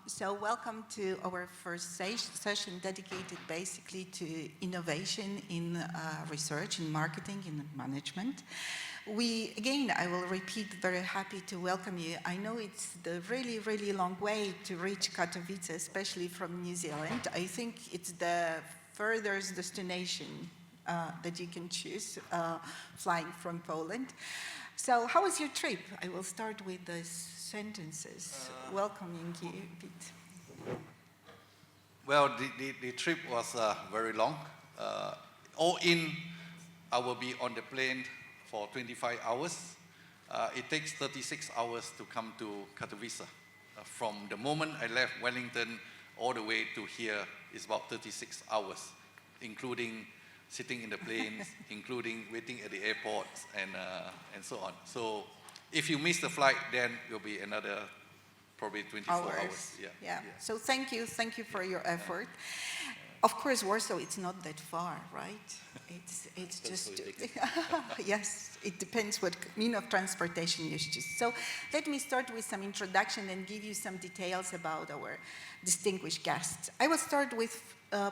So welcome to our first session dedicated basically to innovation in research, in marketing, in management. I will repeat, very happy to welcome you. I know it's the really, really long way to reach Katowice, especially from New Zealand. I think it's the furthest destination that you can choose, flying from Poland. So how was your trip? I will start with the sentences welcoming you a bit. Well, the trip was very long. All in, I will be on the plane for 25 hours. It takes 36 hours to come to Katowice. From the moment I left Wellington all the way to here is about 36 hours, including sitting in the planes, including waiting at the airports, and so on. So if you miss the flight, then it will be another probably 24 hours. Yeah. So thank you for your effort. Of course, Warsaw, it's not that far, right? It's just, yes, it depends what mean of transportation you choose. So let me start with some introduction and give you some details about our distinguished guests. I will start with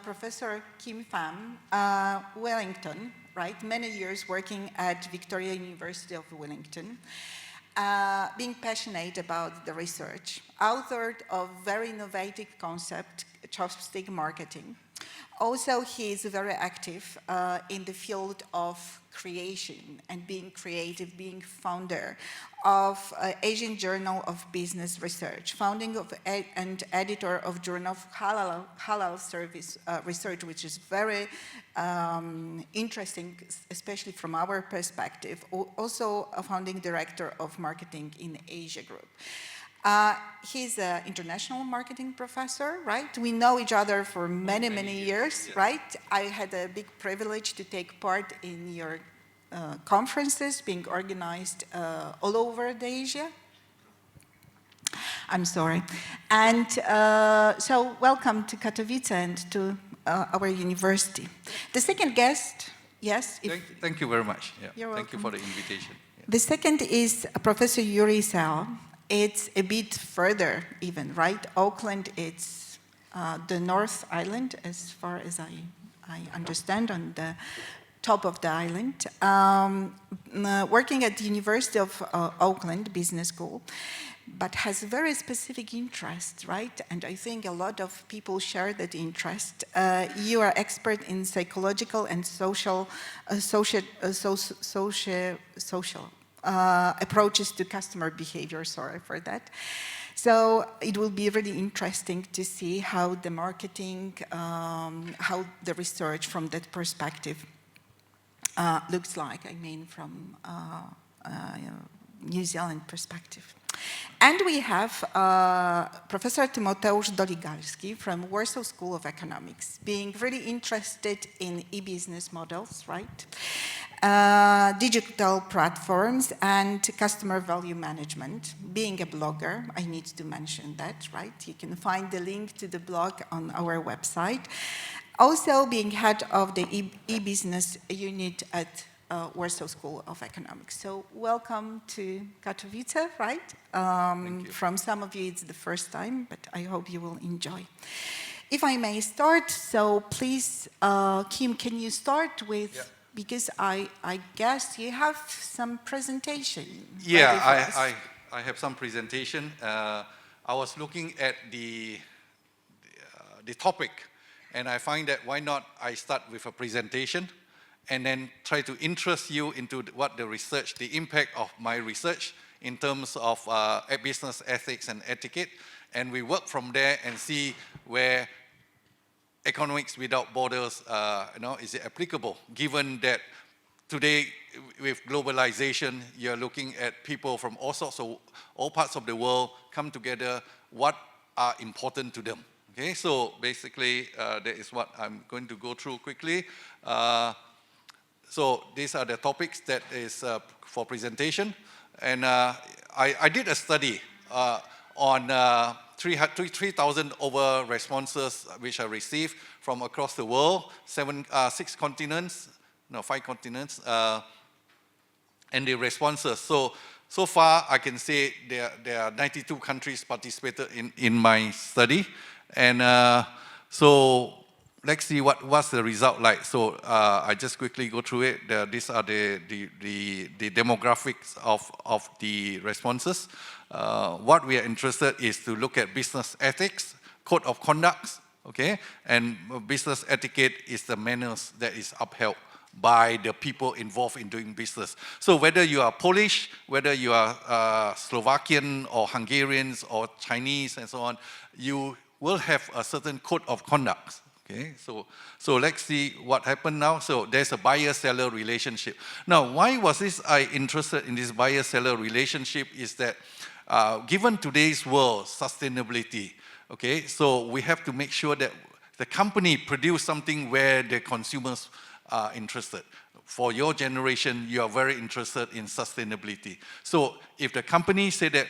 Professor Kim Pham, Wellington, right? Many years working at Victoria University of Wellington, being passionate about the research, authored of very innovative concept, chopstick marketing. Also, he is very active in the field of creation and being creative, being founder of Asian Journal of Business Research, founding of and editor of Journal of Halal Service Research, which is very interesting, especially from our perspective. Also a founding director of marketing in Asia Group. He's an international marketing professor, right? We know each other for many years, yeah. Right? I had a big privilege to take part in your conferences being organized all over Asia. I'm sorry. And so welcome to Katowice and to our university. The second guest, yes? Thank you very much. Yeah. You're welcome. Thank you for the invitation. Yeah. The second is Professor Yuri. It's a bit further even, right? Auckland, it's the North Island, as far as I understand, on the top of the island. Working at the University of Auckland Business School, but has a very specific interest, right? And I think a lot of people share that interest. You are expert in psychological and social approaches to customer behavior, sorry for that. So it will be really interesting to see how the marketing, how the research from that perspective looks like, I mean, from New Zealand perspective. And we have Professor Tymoteusz Doligalski from Warsaw School of Economics, being really interested in e-business models, right? Digital platforms and customer value management. Being a blogger, I need to mention that, right? You can find the link to the blog on our website. Also being head of the e-business unit at Warsaw School of Economics. So welcome to Katowice, right? From some of you it's the first time, but I hope you will enjoy. If I may start, so please, Kim, can you start with... Yeah. Because I guess you have some presentation. Yeah, I have some presentation. I was looking at the topic, and I find that why not I start with a presentation, and then try to interest you into what the research, the impact of my research in terms of business ethics and etiquette, and we work from there and see where economics without borders, is it applicable? Given that today, with globalization, you're looking at people from all sorts of, all parts of the world come together. What are important to them? Okay, so basically, that is what I'm going to go through quickly. So these are the topics that is for presentation, and I did a study on 3,000 over responses which I received from across the world, 5 continents, and the responses. So So far, I can say there are 92 countries participated in my study. And so let's see what's the result like. So I just quickly go through it. These are the demographics of the responses. What we are interested is to look at business ethics, code of conduct, okay? And business etiquette is the manners that is upheld by the people involved in doing business. So whether you are Polish, whether you are Slovakian or Hungarians or Chinese and so on, you will have a certain code of conduct. Okay, so let's see what happened now. So there's a buyer-seller relationship. Now, why was I interested in this buyer-seller relationship is that given today's world, sustainability, okay, so we have to make sure that the company produce something where the consumers are interested. For your generation, you are very interested in sustainability. So if the company say that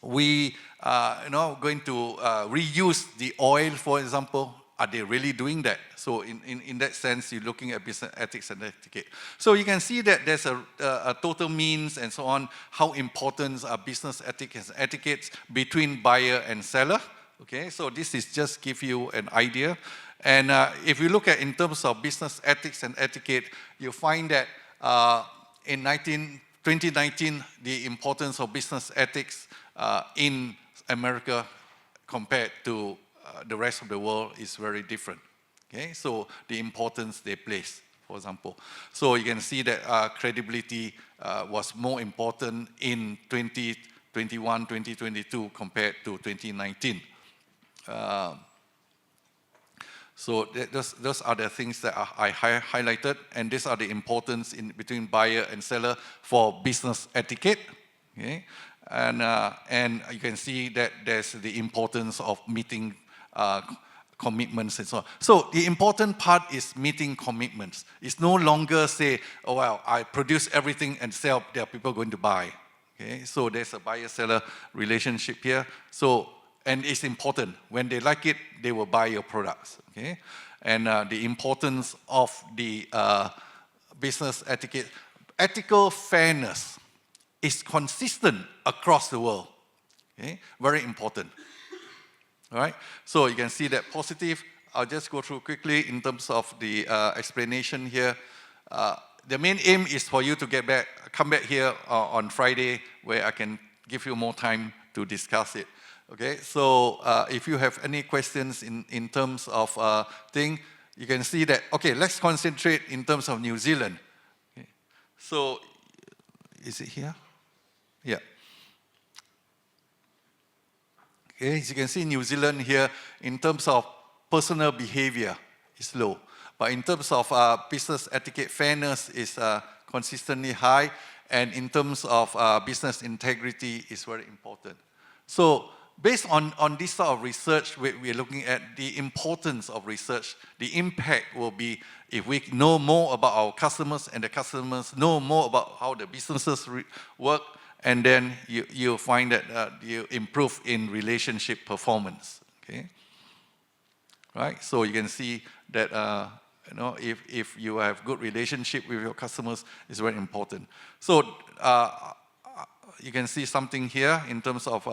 we are going to reuse the oil, for example, are they really doing that? So in that sense, you're looking at business ethics and etiquette. So you can see that there's a total means and so on, how important are business ethics and etiquettes between buyer and seller. Okay, so this is just give you an idea. And if you look at in terms of business ethics and etiquette, you find that in 2019, the importance of business ethics in America compared to the rest of the world is very different. Okay, so the importance they place, for example. So you can see that credibility was more important in 2021, 2022 compared to 2019. So those are the things that I highlighted, and these are the importance in between buyer and seller for business etiquette. Okay, and you can see that there's the importance of meeting commitments and so on. So the important part is meeting commitments. It's no longer say, oh well, I produce everything and sell, there are people going to buy. Okay, so there's a buyer-seller relationship here. So, and it's important. When they like it, they will buy your products. Okay, and the importance of the business etiquette, ethical fairness is consistent across the world. Okay, very important. All right, so you can see that positive. I'll just go through quickly in terms of the explanation here. The main aim is for you to come back here on Friday, where I can give you more time to discuss it. Okay, so if you have any questions in terms of thing, you can see that, okay, let's concentrate in terms of New Zealand. Okay. So, is it here? Yeah. Okay, as you can see, New Zealand here, in terms of personal behavior, is low. But in terms of business etiquette, fairness is consistently high, and in terms of business integrity is very important. So, based on this sort of research, we're looking at the importance of research. The impact will be if we know more about our customers, and the customers know more about how the businesses work, and then you'll find that you improve in relationship performance. Okay, right? So you can see that if you have good relationship with your customers, it's very important. So you can see something here in terms of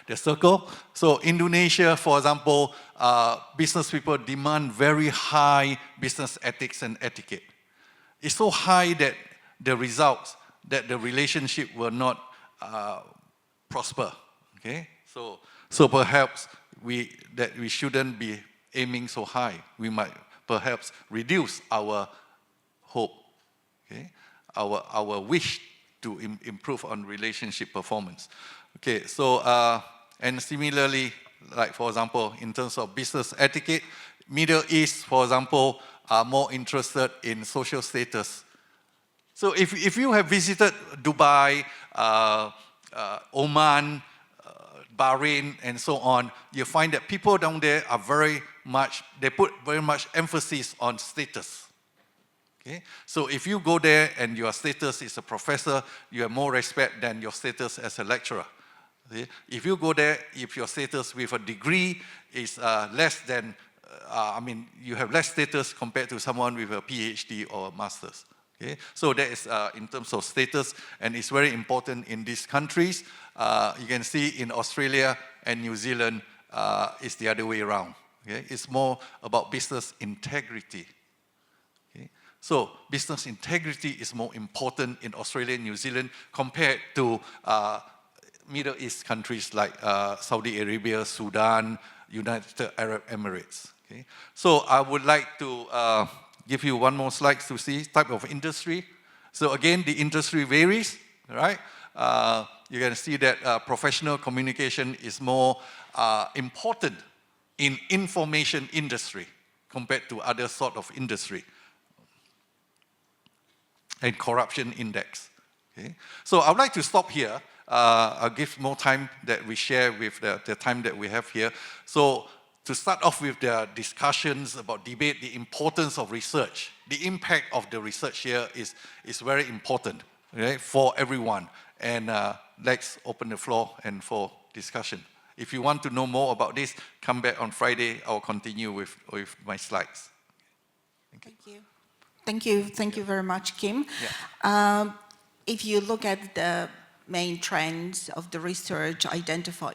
the circle. So Indonesia, for example, business people demand very high business ethics and etiquette. It's so high that the results, that the relationship will not prosper. Okay, so perhaps we shouldn't be aiming so high. We might perhaps reduce our hope. Okay, our wish to improve on relationship performance. Okay, so and similarly, like for example, in terms of business etiquette, Middle East, for example, are more interested in social status. So if you have visited Dubai, Oman, Bahrain, and so on, you find that people down there are they put very much emphasis on status. Okay? So if you go there and your status is a professor, you have more respect than your status as a lecturer. Okay? If you go there, if your status with a degree is less than, you have less status compared to someone with a PhD or a master's. Okay? So that is in terms of status, and it's very important in these countries. You can see in Australia and New Zealand, it's the other way around. Okay? It's more about business integrity. Okay? So business integrity is more important in Australia and New Zealand compared to Middle East countries like Saudi Arabia, Sudan, United Arab Emirates. Okay? So I would like to give you one more slide to see type of industry. So again, the industry varies, right? You can see that professional communication is more important in information industry compared to other sort of industry. And corruption index. Okay? So I'd like to stop here. I'll give more time that we share with the time that we have here. So to start off with the discussions about debate, the importance of research, the impact of the research here is very important, okay, for everyone. And let's open the floor and for discussion. If you want to know more about this, come back on Friday. I'll continue with my slides. Thank you. Thank you very much, Kim. Yeah. If you look at the main trends of the research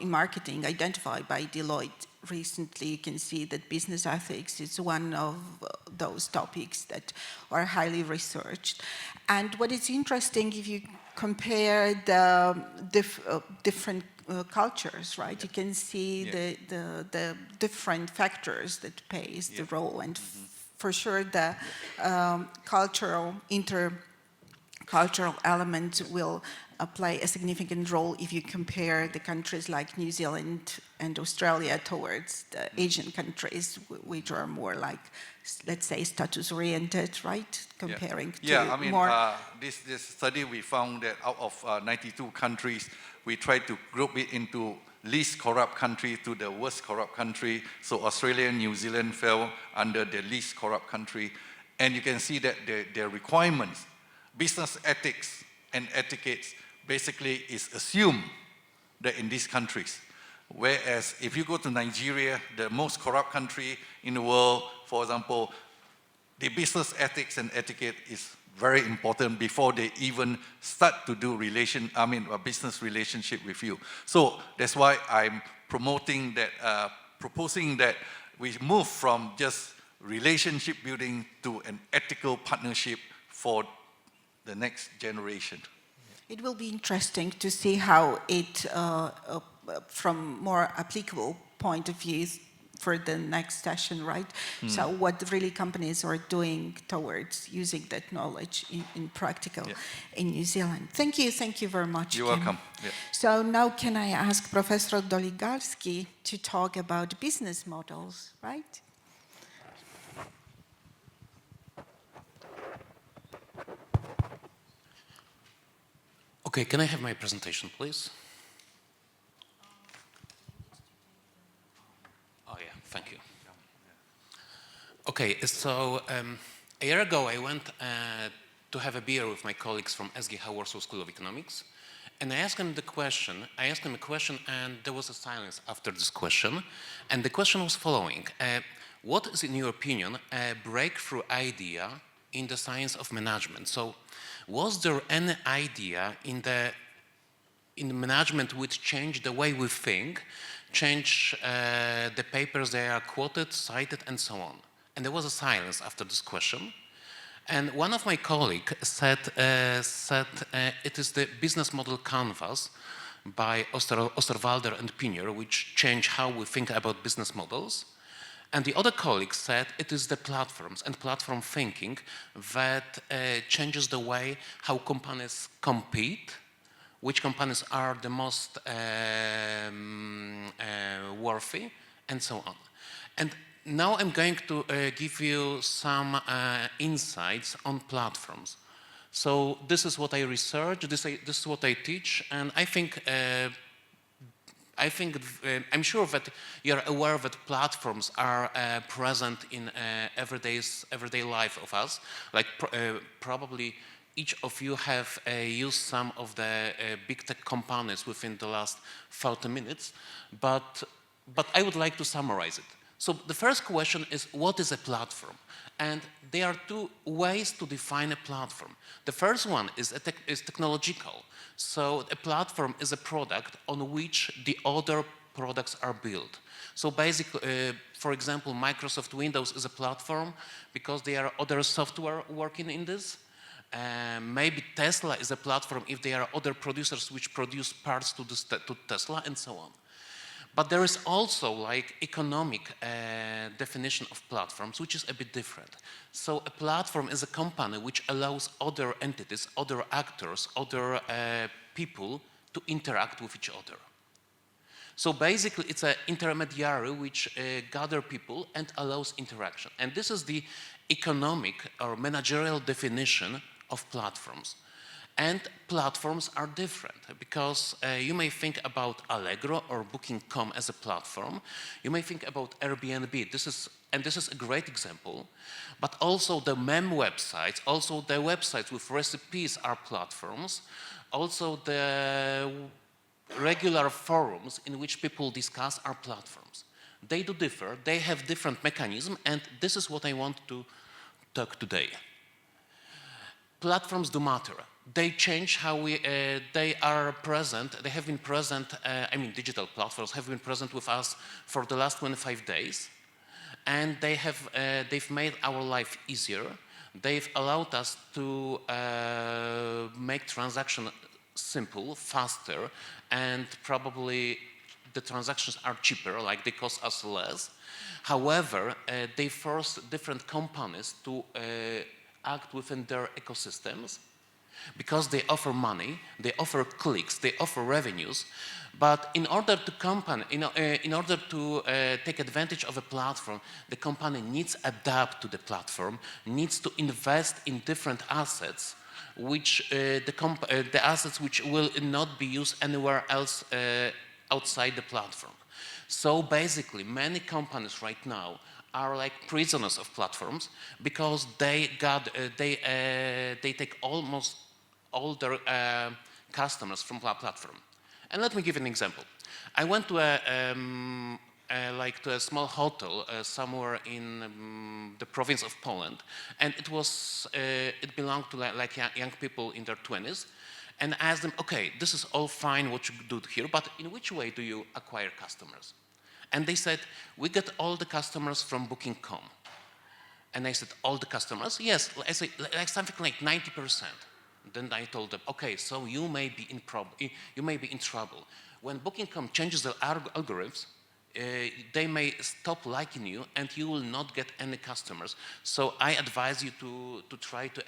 in marketing identified by Deloitte recently, you can see that business ethics is one of those topics that are highly researched. And what is interesting, if you compare the different cultures, right? Yeah. You can see the different factors that plays the role, and for sure the intercultural element will play a significant role if you compare the countries like New Zealand and Australia towards the Asian countries, which are more like, let's say, status-oriented, right? Comparing to I mean, more... this study, we found that out of 92 countries, we tried to group it into least corrupt country to the worst corrupt country. So Australia and New Zealand fell under the least corrupt country. And you can see that their requirements, business ethics and etiquettes, basically is assumed that in these countries. Whereas if you go to Nigeria, the most corrupt country in the world, for example, the business ethics and etiquette is very important before they even start to do a business relationship with you. So that's why I'm proposing that we move from just relationship building to an ethical partnership for the next generation. It will be interesting to see how it, from more applicable point of view, for the next session, right? So what really companies are doing towards using that knowledge in practical in New Zealand. Thank you very much, You're Kim. welcome. Yeah. So now can I ask Professor Doligalski to talk about business models, right? Okay, can I have my presentation, please? Oh yeah, thank you. Okay, so a year ago I went to have a beer with my colleagues from SGH Warsaw School of Economics, and I asked them a question, and there was a silence after this question, and the question was following. What is, in your opinion, a breakthrough idea in the science of management? So, was there any idea in the management which changed the way we think, change the papers they are quoted, cited, and so on? And there was a silence after this question. And one of my colleagues said it is the business model canvas by Osterwalder and Pinier, which changed how we think about business models. And the other colleague said it is the platforms and platform thinking that changes the way how companies compete, which companies are the most worthy, and so on. And now I'm going to give you some insights on platforms. So this is what I research, this is what I teach, and I'm sure that you're aware that platforms are present in everyday life of us. Like probably each of you have used some of the big tech companies within the last 30 minutes, but I would like to summarize it. So the first question is, what is a platform? And there are two ways to define a platform. The first one is technological. So a platform is a product on which the other products are built. So basically, for example, Microsoft Windows is a platform because there are other software working in this. Maybe Tesla is a platform if there are other producers which produce parts to Tesla and so on. But there is also like economic definition of platforms, which is a bit different. So a platform is a company which allows other entities, other actors, other people to interact with each other. So basically it's an intermediary which gather people and allows interaction. And this is the economic or managerial definition of platforms. And platforms are different because you may think about Allegro or Booking.com as a platform. You may think about Airbnb. This is a great example. But also the meme websites, also the websites with recipes are platforms. Also the regular forums in which people discuss are platforms. They do differ. They have different mechanisms, and this is what I want to talk today. Platforms do matter. They change how they are present. They have been present, digital platforms have been present with us for the last 25 days. And they've made our life easier. They've allowed us to make transactions simple, faster, and probably the transactions are cheaper, like they cost us less. However, they force different companies to act within their ecosystems because they offer money, they offer clicks, they offer revenues. But in order to take advantage of a platform, the company needs to adapt to the platform, needs to invest in different assets, which the assets which will not be used anywhere else outside the platform. So basically, many companies right now are like prisoners of platforms because they take almost all their customers from a platform. And let me give an example. I went to a small hotel somewhere in the province of Poland, and it belonged to young people in their 20s. And I asked them, okay, this is all fine what you do here, but in which way do you acquire customers? And they said, we get all the customers from Booking.com. And I said, all the customers? Yes, I said, like something like 90%. Then I told them, okay, so you may be in trouble. When Booking.com changes their algorithms, they may stop liking you and you will not get any customers. So I advise you to try to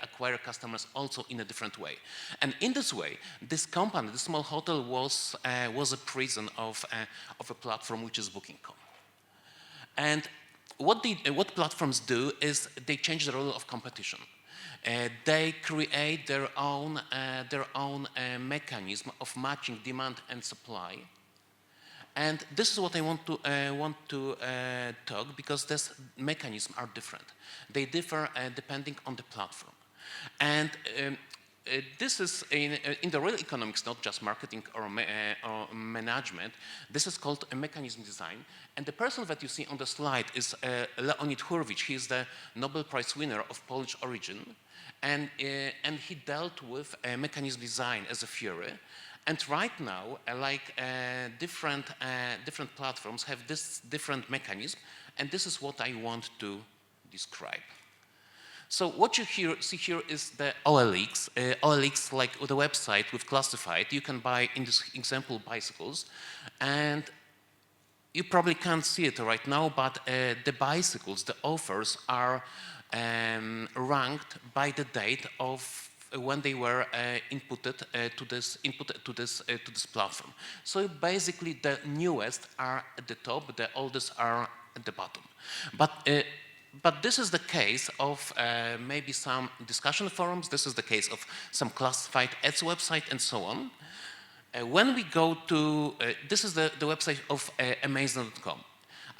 acquire customers also in a different way. And in this way, this company, this small hotel was a prison of a platform which is Booking.com. And what platforms do is they change the role of competition. They create their own mechanism of matching demand and supply. And this is what I want to talk, because these mechanisms are different. They differ depending on the platform. And this is in the real economics, not just marketing or management. This is called a mechanism design. And the person that you see on the slide is Leonid Hurwicz. He is the Nobel Prize winner of Polish origin. And he dealt with mechanism design as a theory. And right now, different platforms have this different mechanism, and this is what I want to describe. So what you see here is the OLX. OLX, like the website with classified, you can buy, in this example, bicycles. And you probably can't see it right now, but the bicycles, the offers are ranked by the date of when they were inputted to this platform. So basically, the newest are at the top, the oldest are at the bottom. But this is the case of maybe some discussion forums. This is the case of some classified ads website and so on. When we go to this is the website of Amazon.com.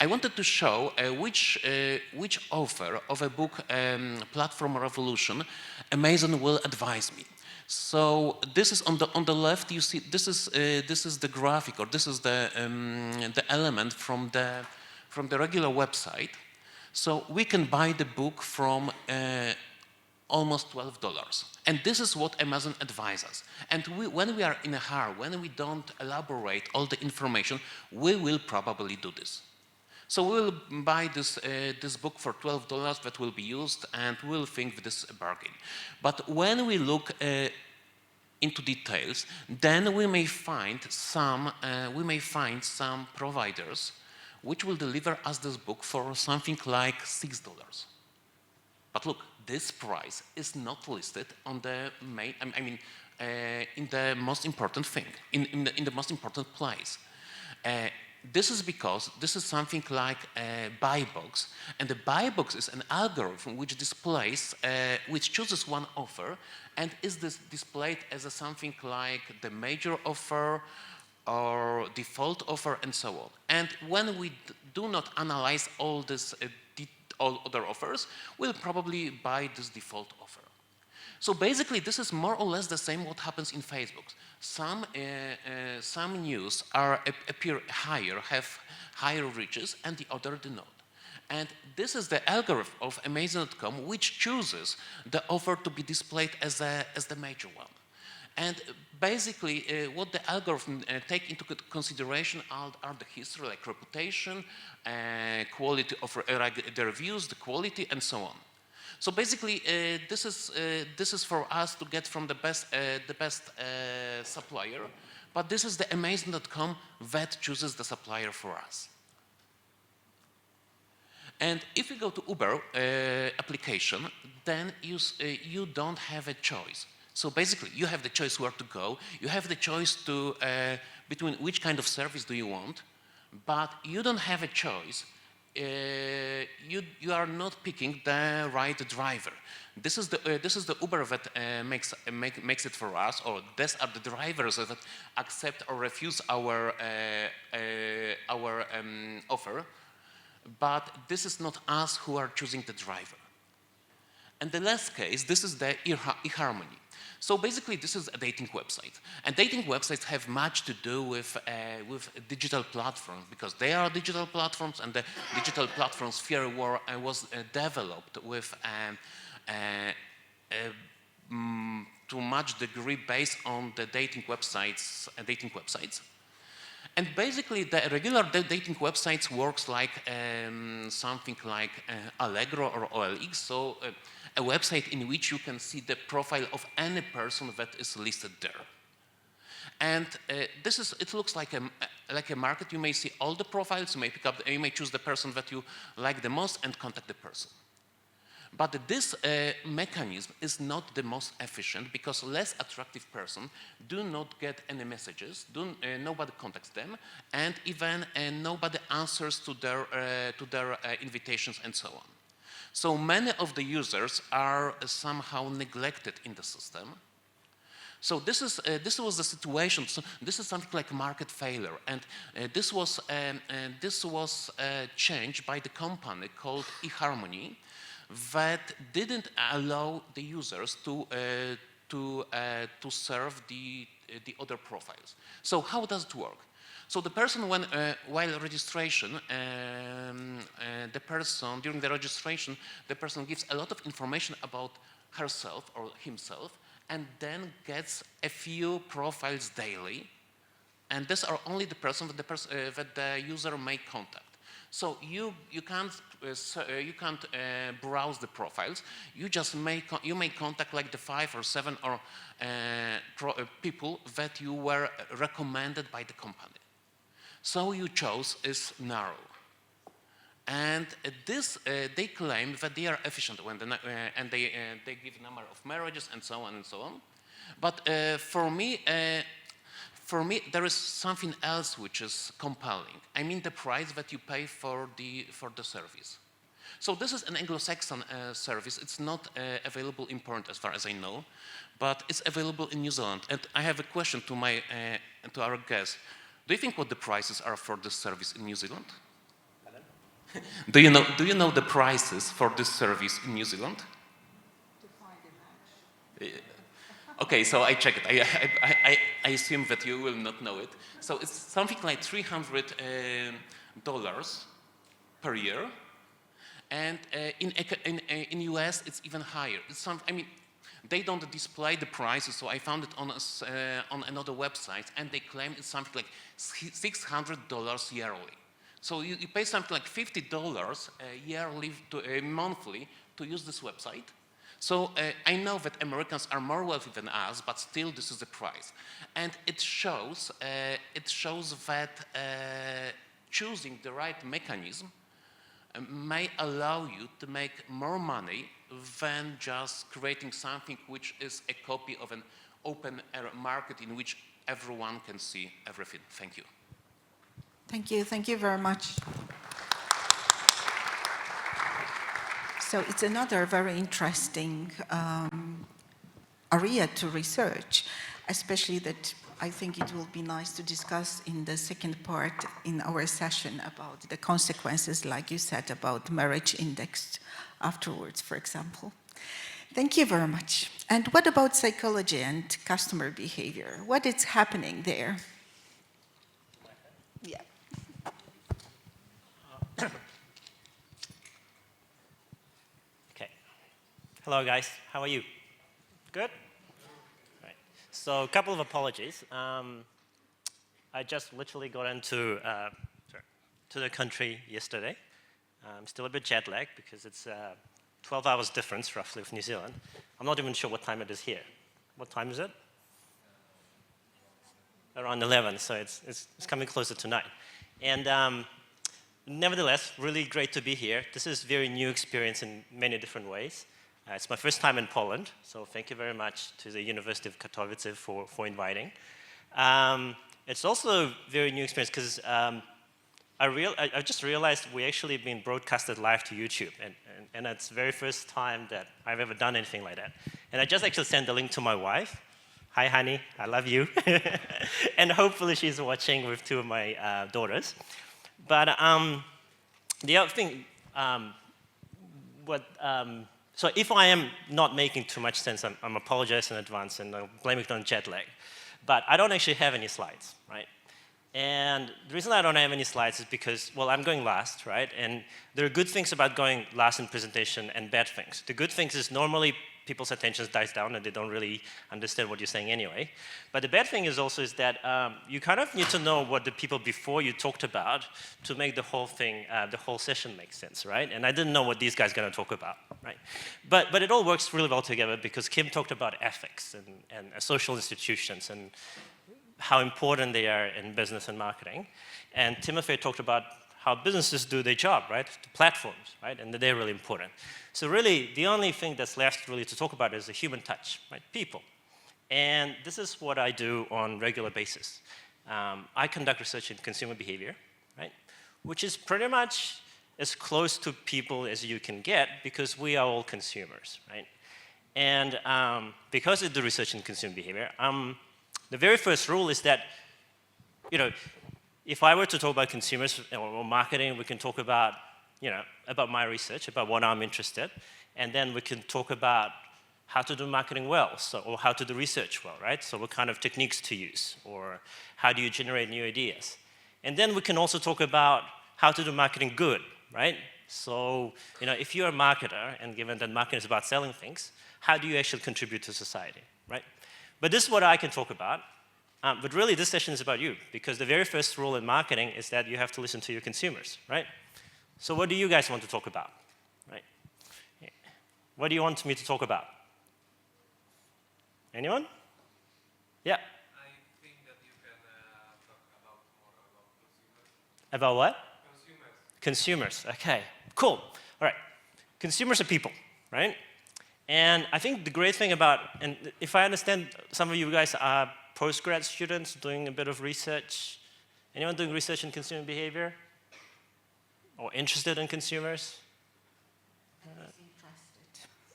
I wanted to show which offer of a book, Platform Revolution, Amazon will advise me. So this is on the left. You see this is the graphic, or this is the element from the regular website. So we can buy the book from almost $12. And this is what Amazon advises. And when we are in a hurry, when we don't elaborate all the information, we will probably do this. So we will buy this, this book for $12 that will be used, and we'll think this is a bargain. But when we look into details, then we may find some providers which will deliver us this book for something like $6. But look, this price is not listed on the main, in the most important thing, in the most important place. This is because this is something like a buy box, and the buy box is an algorithm which displays, which chooses one offer, and is this displayed as a something like the major offer or default offer and so on. And when we do not analyze all this, all other offers, we'll probably buy this default offer. So basically, this is more or less the same what happens in Facebook. Some news appear higher, have higher reaches, and the other do not. And this is the algorithm of Amazon.com, which chooses the offer to be displayed as the major one. And basically, what the algorithm take into consideration are the history, like reputation, quality of the reviews, the quality, and so on. So basically, this is for us to get from the best supplier, but this is the Amazon.com that chooses the supplier for us. And if you go to Uber application, then you don't have a choice. So basically, you have the choice where to go. You have the choice to between which kind of service do you want, but you don't have a choice. You are not picking the right driver. This is the Uber that makes it for us, or these are the drivers that accept or refuse our offer. But this is not us who are choosing the driver. And the last case, this is the eHarmony. So basically, this is a dating website, and dating websites have much to do with digital platforms, because they are digital platforms, and the digital platform sphere was developed with to much degree based on the dating websites. And basically, the regular dating websites works like something like Allegro or OLX. So a website in which you can see the profile of any person that is listed there. And it looks like a market. You may see all the profiles. You may choose the person that you like the most and contact the person. But this mechanism is not the most efficient, because less attractive person do not get any messages, nobody contacts them, and even nobody answers to their invitations and so on. So many of the users are somehow neglected in the system. So this was the situation. So this is something like market failure, and this was changed by the company called eHarmony, that didn't allow the users to serve the other profiles. So how does it work? So the person, while registration, during the registration, the person gives a lot of information about herself or himself, and then gets a few profiles daily, and these are only the person that the user may contact. So you can't browse the profiles. You just may contact like the 5 or 7 or people that you were recommended by the company. So you chose is narrow, and this they claim that they are efficient and they give number of marriages and so on and so on. But for me, there is something else which is compelling. I mean the price that you pay for the service. So this is an Anglo-Saxon service. It's not available in Poland as far as I know, but it's available in New Zealand. And I have a question to our guest. Do you think what the prices are for this service in New Zealand? Do you know the prices for this service in New Zealand? To find a match. Okay, so I check it. I assume that you will not know it. So it's something like $300 per year, And in US, it's even higher. I mean, they don't display the prices, so I found it on another website, and they claim it's something like $600 yearly. So you pay something like $50 yearly monthly to use this website. So I know that Americans are more wealthy than us, but still this is the price. And it shows that choosing the right mechanism may allow you to make more money than just creating something which is a copy of an open air market in which everyone can see everything. Thank you. Thank you very much. So it's another very interesting area to research, especially that I think it will be nice to discuss in the second part in our session about the consequences, like you said, about marriage index afterwards, for example. Thank you very much. And what about psychology and customer behavior? What is happening there? Yeah. Okay. Hello, guys. How are you? Good? Right. So a couple of apologies. I just literally got into to the country yesterday. I'm still a bit jet lagged because it's 12 hours difference, roughly, with New Zealand. I'm not even sure what time it is here. What time is it? Around 11, so it's coming closer to 9. And nevertheless, really great to be here. This is a very new experience in many different ways. It's my first time in Poland, so thank you very much to the University of Katowice for inviting. It's also a very new experience because I just realized we actually been broadcasted live to YouTube, and it's the very first time that I've ever done anything like that. And I just actually sent the link to my wife. Hi, honey, I love you. And hopefully she's watching with 2 of my daughters. But the other thing, so if I am not making too much sense, I'm apologizing in advance, and I'm blaming it on jet lag. But I don't actually have any slides, right? And the reason I don't have any slides is because, well, I'm going last, right? And there are good things about going last in presentation and bad things. The good things is normally people's attention dies down and they don't really understand what you're saying anyway. But the bad thing is also is that you kind of need to know what the people before you talked about to make the whole thing, the whole session make sense, right? And I didn't know what these guys are going to talk about, right? But it all works really well together because Kim talked about ethics and social institutions and how important they are in business and marketing. And Tymoteusz talked about how businesses do their job, right? The platforms, right? And they're really important. So really, the only thing that's left really to talk about is the human touch, right? People. And this is what I do on a regular basis. I conduct research in consumer behavior, right? Which is pretty much as close to people as you can get because we are all consumers, right? And because I do research in consumer behavior, the very first rule is that, you know, if I were to talk about consumers or marketing, we can talk about, you know, about my research, about what I'm interested, and then we can talk about how to do marketing well, or how to do research well, right? So what kind of techniques to use, or how do you generate new ideas? And then we can also talk about how to do marketing good, right? So, you know, if you're a marketer, and given that marketing is about selling things, how do you actually contribute to society, right? But this is what I can talk about. But really, this session is about you, because the very first rule in marketing is that you have to listen to your consumers, right? So what do you guys want to talk about, right? What do you want me to talk about? Anyone? Yeah? I think that you can talk about more about consumers. About what? Consumers. Consumers, okay, cool. All right, consumers are people, right? And I think the great thing about, and if I understand, some of you guys are postgrad students doing a bit of research. Anyone doing research in consumer behavior? Or interested in consumers?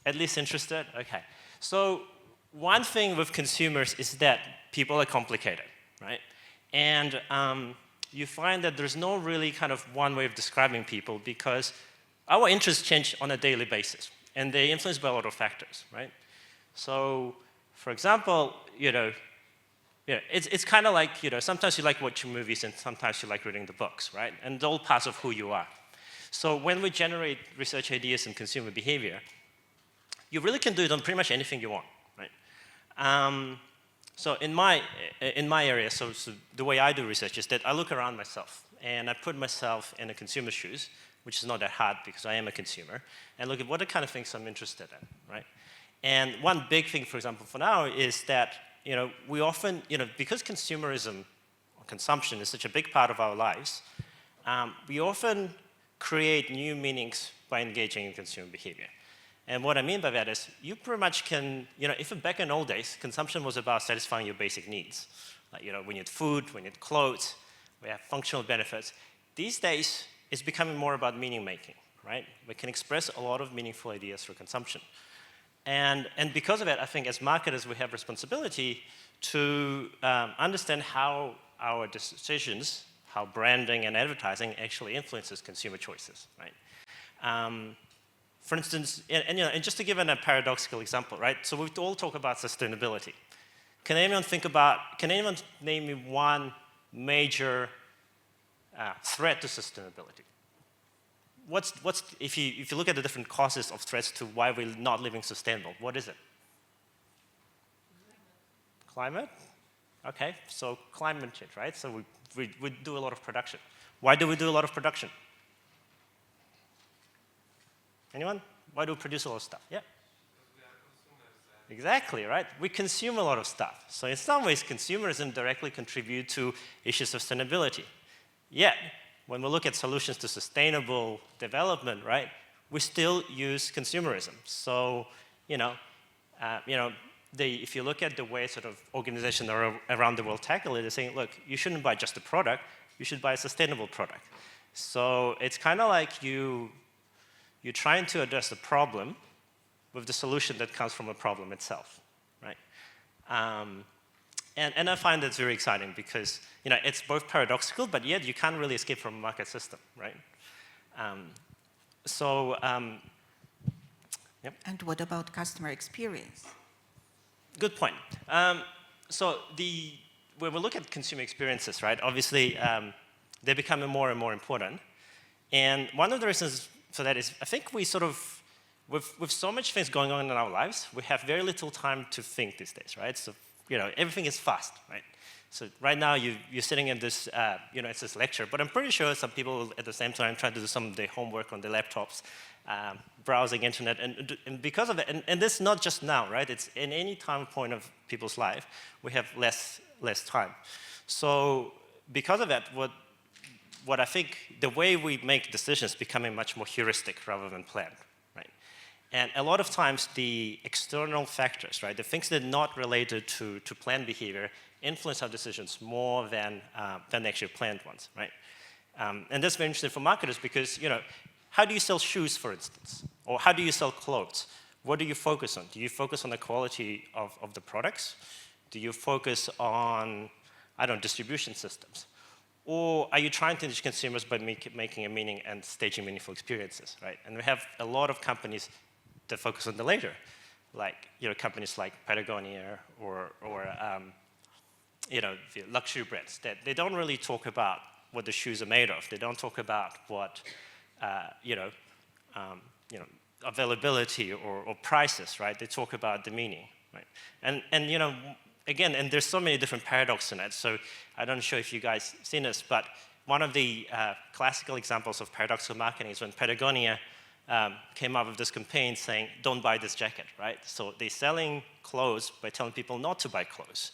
At least interested, okay. So one thing with consumers is that people are complicated, right? And you find that there's no really kind of one way of describing people because our interests change on a daily basis and they're influenced by a lot of factors, right? So, for example, it's kind of like, sometimes you like watching movies and sometimes you like reading the books, right? And they're all parts of who you are. So when we generate research ideas in consumer behavior, you really can do it on pretty much anything you want, right? So in my area, so the way I do research is that I look around myself and I put myself in a consumer's shoes, which is not that hard because I am a consumer, and look at what the kind of things I'm interested in, right? And one big thing, for example, for now is that, we often, because consumerism or consumption is such a big part of our lives, we often create new meanings by engaging in consumer behavior. And what I mean by that is you pretty much can, if back in old days, consumption was about satisfying your basic needs. Like, we need food, we need clothes, we have functional benefits. These days, it's becoming more about meaning making, right? We can express a lot of meaningful ideas through consumption. And because of that, I think as marketers, we have responsibility to understand how our decisions, how branding and advertising actually influences consumer choices, right? For instance, and just to give a paradoxical example, right? So we all talk about sustainability. Can anyone name me one major threat to sustainability? If you look at the different causes of threats to why we're not living sustainable, what is it? Climate? Okay, so climate change, right? So we do a lot of production. Why do we do a lot of production? Anyone? Why do we produce a lot of stuff? Yeah? We are consumers. Exactly, right? We consume a lot of stuff. So in some ways, consumerism directly contributes to issues of sustainability. Yet, when we look at solutions to sustainable development, right, we still use consumerism. So, if you look at the way sort of organizations around the world tackle it, they're saying, look, you shouldn't buy just a product, you should buy a sustainable product. So it's kind of like you're trying to address the problem with the solution that comes from a problem itself, right? And I find that's very exciting because, it's both paradoxical, but yet you can't really escape from a market system, right? Yep. And what about customer experience? Good point. So when we look at consumer experiences, right, obviously they're becoming more and more important. And one of the reasons for that is I think we sort of, with so much things going on in our lives, we have very little time to think these days, right? So, everything is fast, right? So right now you're sitting in this, it's this lecture, but I'm pretty sure some people at the same time trying to do some of their homework on their laptops, browsing internet, and because of it, and this is not just now, right? It's in any time point of people's life, we have less time. So because of that, what I think, the way we make decisions becoming much more heuristic rather than planned, right? And a lot of times the external factors, right, the things that are not related to planned behavior influence our decisions more than actually planned ones, right? And that's very interesting for marketers because, how do you sell shoes, for instance? Or how do you sell clothes? What do you focus on? Do you focus on the quality of the products? Do you focus on, distribution systems? Or are you trying to reach consumers by making a meaning and staging meaningful experiences, right? And we have a lot of companies that focus on the later, like, companies like Patagonia or the luxury brands, that they don't really talk about what the shoes are made of. They don't talk about what, availability or prices, right? They talk about the meaning, right? And again, and there's so many different paradoxes in it. So I'm not sure if you guys seen this, but one of the classical examples of paradoxical marketing is when Patagonia came up with this campaign saying, don't buy this jacket, right? So they're selling clothes by telling people not to buy clothes.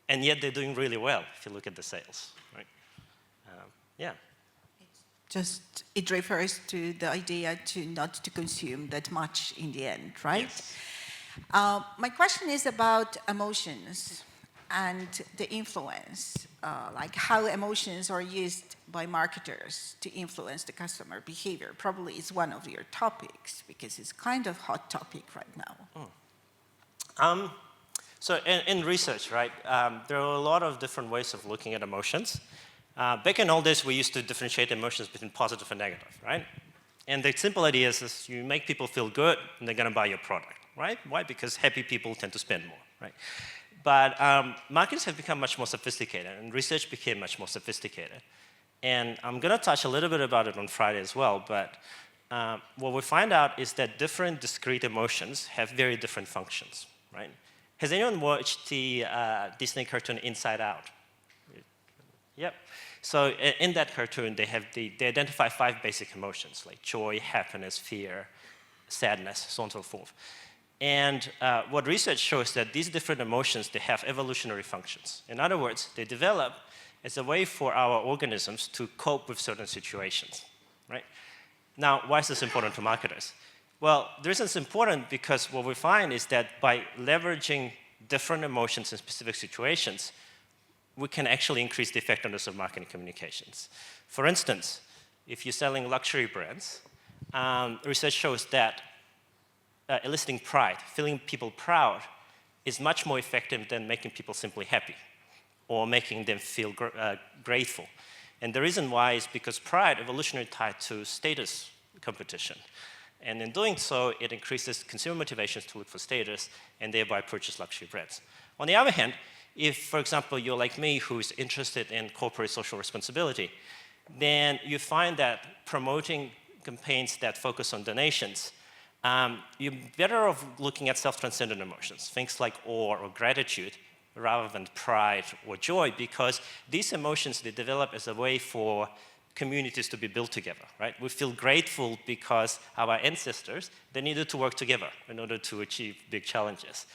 And yet they're doing really well if you look at the sales, right? Yeah. It refers to the idea not to consume that much in the end, right? Yes. My question is about emotions and the influence, like how emotions are used by marketers to influence the customer behavior. Probably it's one of your topics because it's kind of hot topic right now. So in research, right, there are a lot of different ways of looking at emotions. Back in old days, we used to differentiate emotions between positive and negative, right? And the simple idea is you make people feel good, and they're going to buy your product, right? Why? Because happy people tend to spend more, right? But marketers have become much more sophisticated, and research became much more sophisticated. And I'm going to touch a little bit about it on Friday as well, but what we find out is that different discrete emotions have very different functions, right? Has anyone watched the Disney cartoon Inside Out? Yep. So in that cartoon, they identify 5 basic emotions, like joy, happiness, fear, sadness, so on and so forth. And what research shows that these different emotions, they have evolutionary functions. In other words, they develop as a way for our organisms to cope with certain situations, right? Now, why is this important to marketers? Well, the reason it's important because what we find is that by leveraging different emotions in specific situations, we can actually increase the effectiveness of marketing communications. For instance, if you're selling luxury brands, research shows that eliciting pride, feeling people proud, is much more effective than making people simply happy or making them feel grateful. And the reason why is because pride evolutionarily tied to status competition. And in doing so, it increases consumer motivations to look for status and thereby purchase luxury brands. On the other hand, if, for example, you're like me who's interested in corporate social responsibility, then you find that promoting campaigns that focus on donations, you're better off looking at self-transcendent emotions, things like awe or gratitude, rather than pride or joy, because these emotions, they develop as a way for communities to be built together, right? We feel grateful because our ancestors, they needed to work together in order to achieve big challenges.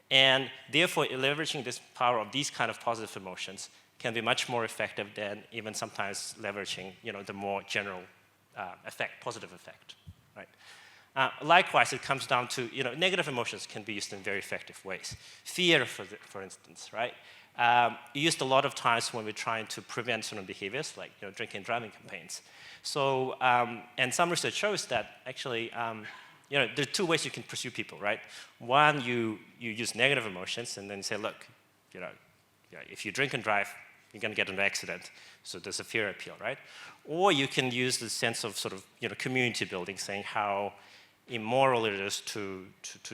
And therefore, leveraging this power of these kind of positive emotions can be much more effective than even sometimes leveraging, the more general effect, positive effect, right? Likewise, it comes down to, negative emotions can be used in very effective ways. Fear, for instance, right? Used a lot of times when we're trying to prevent certain behaviors, like drinking and driving campaigns. So, and some research shows that actually, there are 2 ways you can pursue people, right? One, you use negative emotions and then you say, look, if you drink and drive, you're going to get into an accident. So there's a fear appeal, right? Or you can use the sense of sort of community building, saying how immoral it is to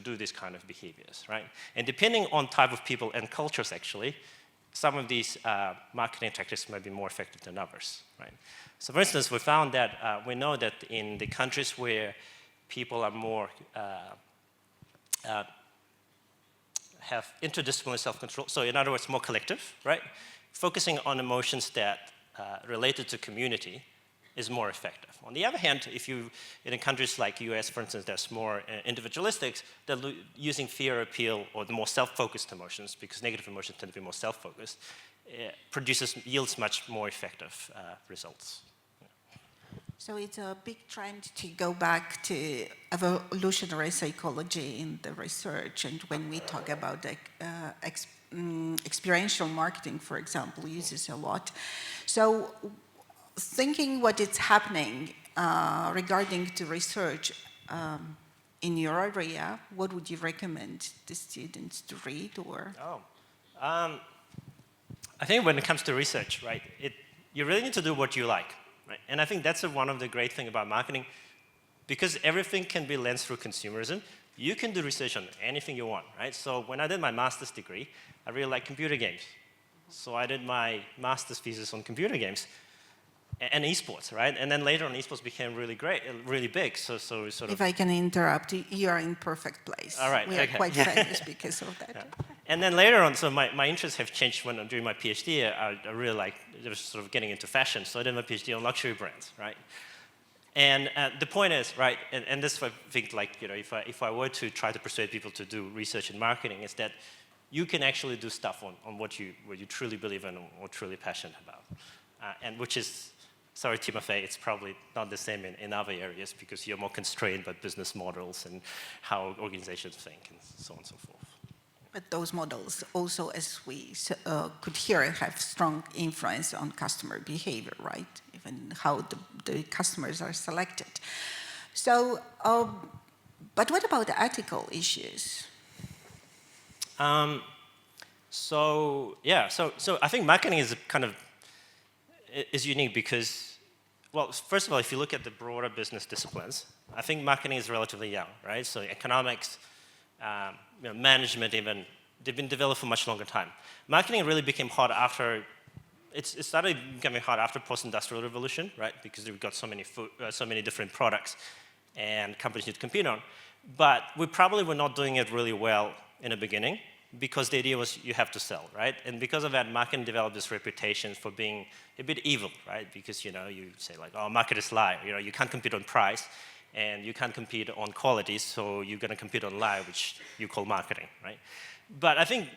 do these kind of behaviors, right? And depending on type of people and cultures, actually, some of these marketing tactics might be more effective than others, right? So for instance, we found that, we know that in the countries where people are more, have interdisciplinary self-control, so in other words, more collective, right? Focusing on emotions that related to community is more effective. On the other hand, if you, in countries like US, for instance, that's more individualistic, they're using fear appeal or the more self-focused emotions, because negative emotions tend to be more self-focused, yields much more effective results. So it's a big trend to go back to evolutionary psychology in the research, and when we talk about experiential marketing, for example, uses a lot. So thinking what is happening regarding to research in your area, what would you recommend the students to read or? I think when it comes to research, right, you really need to do what you like, right? And I think that's one of the great things about marketing, because everything can be lensed through consumerism. You can do research on anything you want, right? So when I did my master's degree, I really liked computer games. So I did my master's thesis on computer games and esports, right? And then later on, esports became really great, really big. So sort of. If I can interrupt, you are in perfect place. All right. We are quite famous because of that. Yeah. And then later on, so my interests have changed when during my PhD. I really liked sort of getting into fashion. So I did my PhD on luxury brands, right? And the point is, right, and this I think, like, if I were to try to persuade people to do research in marketing, is that you can actually do stuff on what you truly believe in or truly passionate about, and which is, sorry, Tymoteusz, it's probably not the same in other areas because you're more constrained by business models and how organizations think and so on and so forth. But those models also, as we could hear, have strong influence on customer behavior, right? Even how the customers are selected. So, but what about the ethical issues? So I think marketing is is unique because, well, first of all, if you look at the broader business disciplines, I think marketing is relatively young, right? So economics, management even, they've been developed for much longer time. Marketing really became hot after it started becoming hard after post-industrial revolution, right? Because we've got so many different products and companies need to compete on. But we probably were not doing it really well in the beginning because the idea was you have to sell, right? And because of that, marketing developed this reputation for being a bit evil, right? Because, you know, you say like, oh, marketers lie. You know, you can't compete on price and you can't compete on quality, so you're going to compete on lie, which you call marketing, right? But I think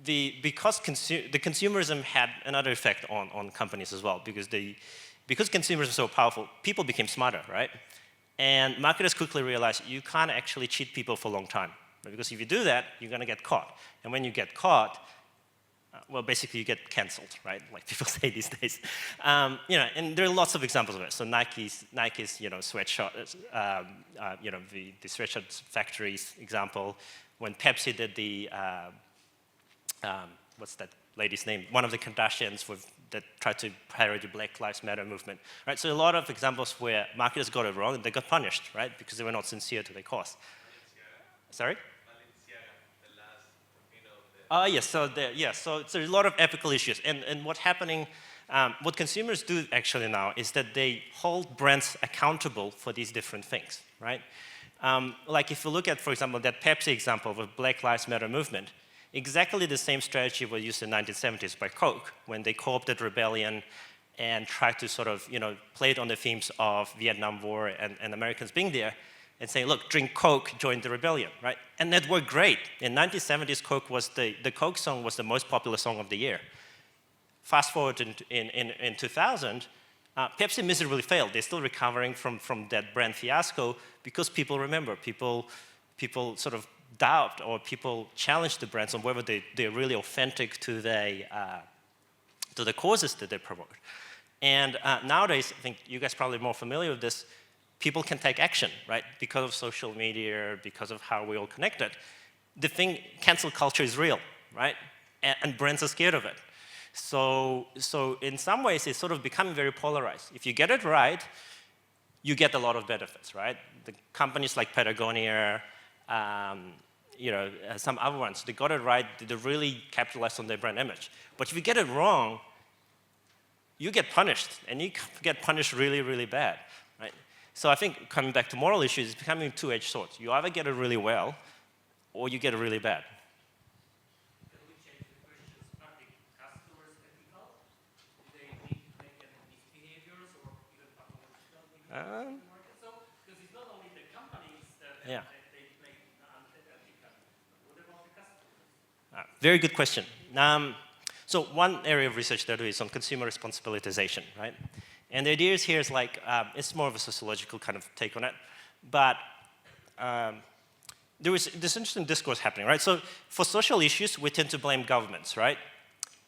because consumerism had another effect on companies as well, because consumers are so powerful, people became smarter, right? And marketers quickly realized you can't actually cheat people for a long time, right? Because if you do that, you're going to get caught. And when you get caught, well, basically you get canceled, right? Like people say these days. You know, and there are lots of examples of it. So Nike's you know, sweatshirt, you know, the sweatshirt factories example. When Pepsi did the what's that lady's name? One of the Kardashians that tried to parody the Black Lives Matter movement, right? So a lot of examples where marketers got it wrong and they got punished, right? Because they were not sincere to their cause. Sorry? Yes, so there's a lot of ethical issues. And what's happening, what consumers do actually now is that they hold brands accountable for these different things, right? Like if you look at, for example, that Pepsi example of a Black Lives Matter movement, exactly the same strategy was used in the 1970s by Coke when they co-opted rebellion and tried to sort of, you know, play it on the themes of Vietnam War and Americans being there and saying, look, drink Coke, join the rebellion, right? And that worked great. In 1970s, Coke was the Coke song was the most popular song of the year. Fast forward in 2000, Pepsi miserably failed. They're still recovering from that brand fiasco because people remember, people sort of doubt or people challenge the brands on whether they're really authentic to the causes that they promote. And nowadays, I think you guys are probably more familiar with this, people can take action, right? Because of social media, because of how we're all connected. The thing, cancel culture is real, right? And brands are scared of it. So in some ways, it's sort of becoming very polarized. If you get it right, you get a lot of benefits, right? The companies like Patagonia, you know, some other ones, they got it right, they really capitalized on their brand image. But if you get it wrong, you get punished, and you get punished really, really bad, right? So I think coming back to moral issues, it's becoming a two-edged sword. You either get it really well, or you get it really bad. Can we change the questions? Are the customers ethical? Do they need to make any misbehaviors or even pathological behaviors in the market? So, because it's not only the companies that they play unethical, what about the customers? Very good question. So one area of research that is on consumer responsibilization, right? And the idea here is like, it's more of a sociological kind of take on it, but there was this interesting discourse happening, right? So for social issues, we tend to blame governments, right?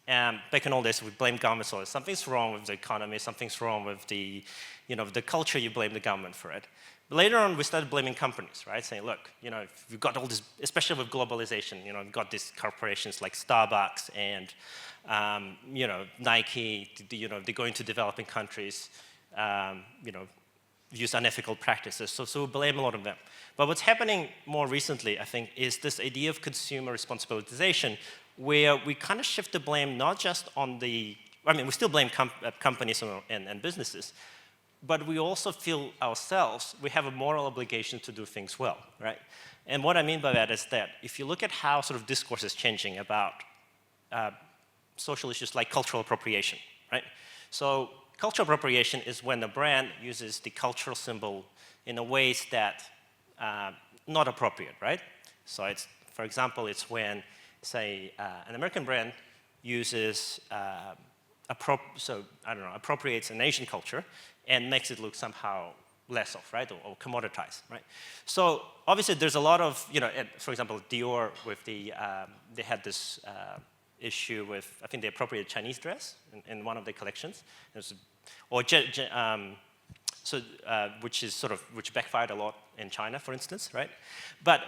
Back in old days, we blame governments all. Something's wrong with the economy, something's wrong with the, you know, the culture, you blame the government for it. But later on, we started blaming companies, right? Saying, look, you know, we've got all this, especially with globalization, you know, we've got these corporations like Starbucks and, you know, Nike, you know, they go into developing countries, you know, use unethical practices. So we blame a lot of them. But what's happening more recently, I think, is this idea of consumer responsibilization, where we kind of shift the blame not just on the, I mean, we still blame companies and businesses, but we also feel ourselves, we have a moral obligation to do things well, right? And what I mean by that is that if you look at how sort of discourse is changing about social issues like cultural appropriation, right? So cultural appropriation is when a brand uses the cultural symbol in a ways that not appropriate, right? So it's, for example, it's when, say, an American brand uses, appropriates an Asian culture and makes it look somehow less of, right, or commoditized, right? So obviously there's a lot of, you know, for example, Dior with the, they had this issue with, I think they appropriated Chinese dress in one of their collections. Which backfired a lot in China, for instance, right? But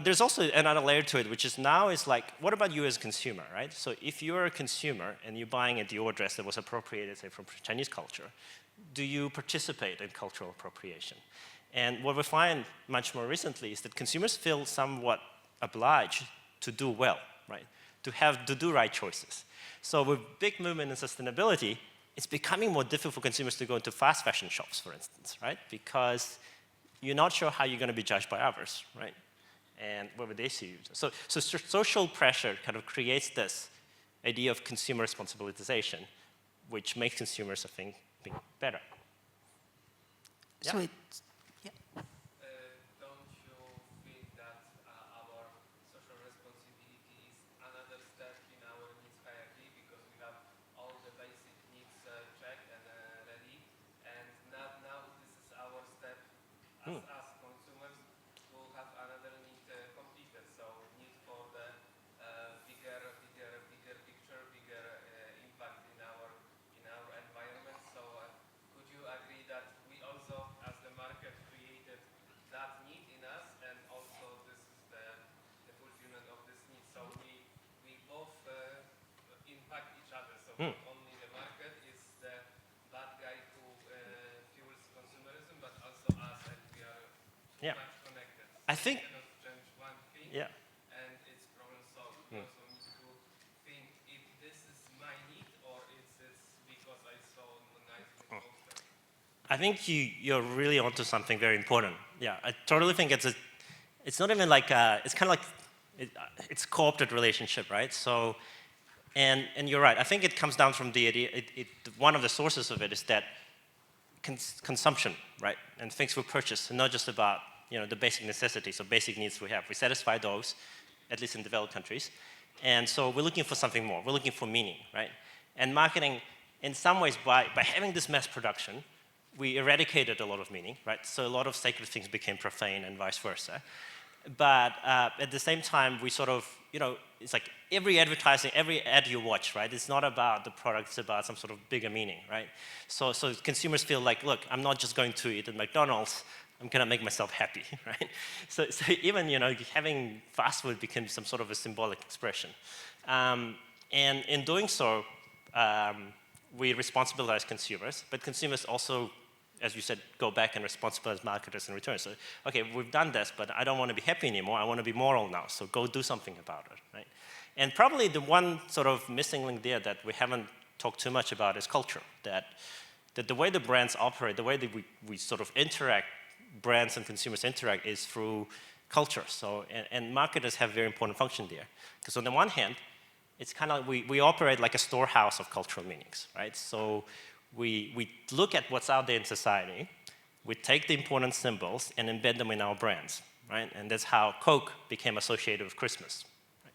there's also another layer to it, which is now is like, what about you as a consumer, right? So if you're a consumer and you're buying a Dior dress that was appropriated, say, from Chinese culture, do you participate in cultural appropriation? And what we find much more recently is that consumers feel somewhat obliged to do well, right? to do right choices. So with big movement in sustainability, it's becoming more difficult for consumers to go into fast fashion shops, for instance, right? Because you're not sure how you're going to be judged by others, right? And whether they see you. So social pressure kind of creates this idea of consumer responsibilization, which makes consumers, I think better. Yeah. So it's, yeah. Don't you think that our social responsibility is another step in our needs hierarchy, because we have all the basic needs checked and ready, and now this is our step as consumers to have another need completed. So need for the bigger picture, bigger impact in our environment. So could you agree that we also, as the market, created that need in us, and also this is the fulfillment of this need? So we both impact each other. So not only the market is the bad guy who fuels consumerism, but also us, and we are too much connected. I think. We cannot change one thing, Yeah. and it's problem solved. We also need to think if this is my need, or it's because I saw a nice poster. I think you're really onto something very important. Yeah, I totally think it's not even like it's kind of like it's co-opted relationship, right? So, and you're right. I think it comes down from the idea. One of the sources of it is that consumption, right, and things we purchase, and not just about the basic necessities or basic needs we have. We satisfy those, at least in developed countries, and so we're looking for something more. We're looking for meaning, right? And marketing, in some ways, by having this mass production, we eradicated a lot of meaning, right? So a lot of sacred things became profane and vice versa. But at the same time, we sort of, it's like every advertising, every ad you watch, right? It's not about the product, it's about some sort of bigger meaning, right? So consumers feel like, look, I'm not just going to eat at McDonald's, I'm gonna make myself happy, right? So even, having fast food became some sort of a symbolic expression. And in doing so, we responsibilize consumers, but consumers also, as you said, go back and responsibilize marketers in return. So, okay, we've done this, but I don't want to be happy anymore. I want to be moral now, so go do something about it, right? And probably the one sort of missing link there that we haven't talked too much about is culture. That the way the brands operate, the way that we sort of interact, brands and consumers interact is through culture. So, and marketers have a very important function there. Because on the one hand, it's kind of, we operate like a storehouse of cultural meanings, right? So we look at what's out there in society, we take the important symbols and embed them in our brands, right? And that's how Coke became associated with Christmas. Right?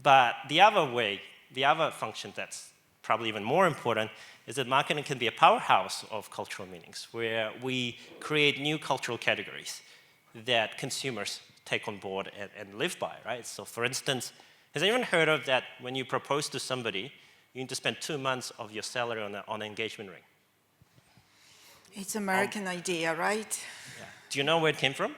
But the other function that's probably even more important is that marketing can be a powerhouse of cultural meanings, where we create new cultural categories that consumers take on board and live by, right? So for instance, has anyone heard of that when you propose to somebody, you need to spend 2 months of your salary on an engagement ring? It's American idea, right? Yeah. Do you know where it came from?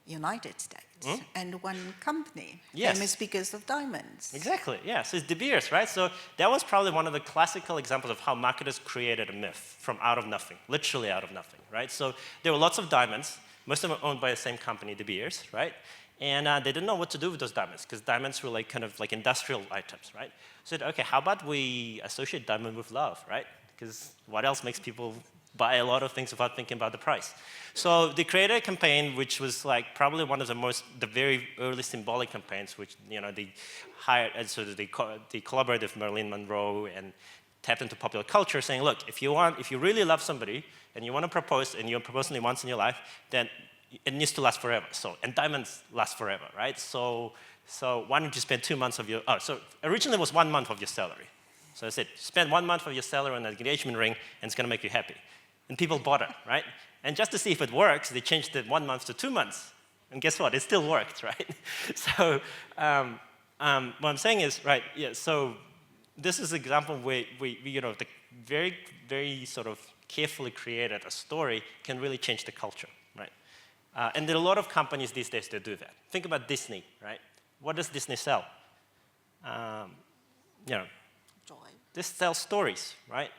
United States. And one company, Yes. famous because of diamonds. Exactly, yeah, so it's De Beers, right? So that was probably one of the classical examples of how marketers created a myth from out of nothing, literally out of nothing, right? So there were lots of diamonds, most of them owned by the same company, De Beers, right? And they didn't know what to do with those diamonds, because diamonds were like kind of like industrial items, right? So, okay, how about we associate diamond with love, right? Because what else makes people buy a lot of things without thinking about the price? So they created a campaign which was like probably one of the very early symbolic campaigns, which, they hired, and so they collaborated with Marilyn Monroe and tapped into popular culture, saying, look, if you really love somebody and you want to propose, and you're proposing only once in your life, then it needs to last forever. So, and diamonds last forever, right? So why don't you spend 2 months of your, so originally it was 1 month of your salary. So I said, spend 1 month of your salary on an engagement ring, and it's gonna make you happy. And people bought it, right? And just to see if it works, they changed the 1 month to 2 months. And guess what? It still worked, right? So what I'm saying is, right, yeah, so this is an example where the very, very sort of carefully created a story can really change the culture, right? And there are a lot of companies these days that do that. Think about Disney, right? What does Disney sell? Joy. They sell stories, right?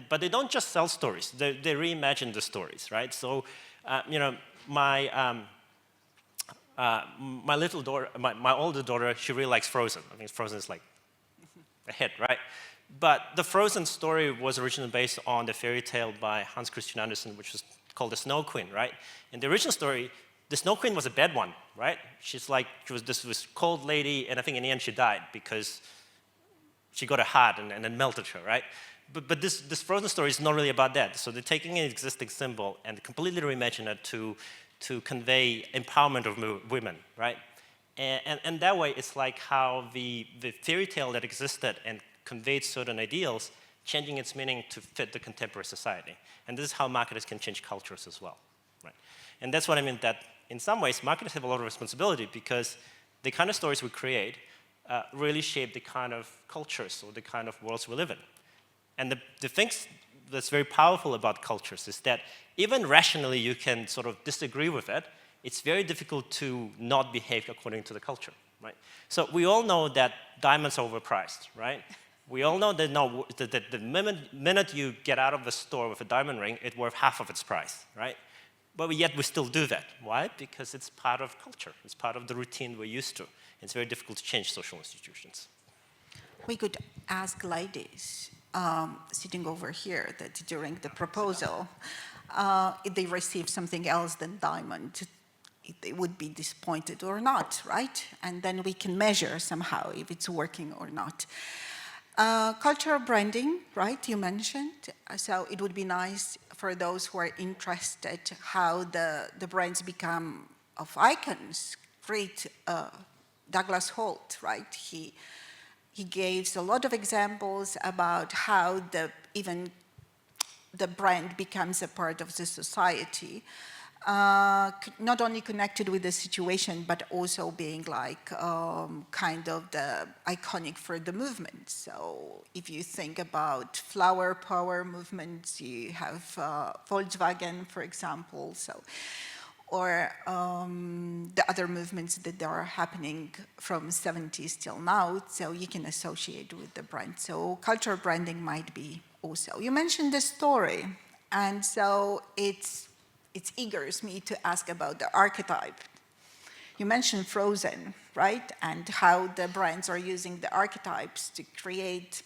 But they don't just sell stories. They reimagine the stories, right? So, my little daughter, my older daughter, she really likes Frozen. I mean, Frozen is like a hit, right? But the Frozen story was originally based on the fairy tale by Hans Christian Andersen, which was called the Snow Queen, right? In the original story, the Snow Queen was a bad one, right? She's like, she was this cold lady, and I think in the end she died because she got a heart and then melted her, right? But this Frozen story is not really about that. So they're taking an existing symbol and completely reimagining it to convey empowerment of women, right? And that way, it's like how the fairy tale that existed and conveyed certain ideals, changing its meaning to fit the contemporary society. And this is how marketers can change cultures as well, right? And that's what I mean, that in some ways, marketers have a lot of responsibility because the kind of stories we create really shape the kind of cultures or the kind of worlds we live in. And the things that's very powerful about cultures is that even rationally you can sort of disagree with it, it's very difficult to not behave according to the culture, right? So we all know that diamonds are overpriced, right? We all know that the minute you get out of the store with a diamond ring, it's worth half of its price, right? But yet we still do that. Why? Because it's part of culture. It's part of the routine we're used to. It's very difficult to change social institutions. We could ask ladies sitting over here that during the proposal, if they receive something else than diamond, if they would be disappointed or not, right? And then we can measure somehow if it's working or not. Cultural branding, right, you mentioned. So it would be nice for those who are interested how the brands become of icons. Great Douglas Holt, right? He gave a lot of examples about how even the brand becomes a part of the society. Not only connected with the situation, but also being like kind of the iconic for the movement. So if you think about flower power movements, you have Volkswagen, for example, or the other movements that are happening from 70s till now, so you can associate with the brand. So cultural branding might be also. You mentioned the story, and so it eagers me to ask about the archetype. You mentioned Frozen, right? And how the brands are using the archetypes to create,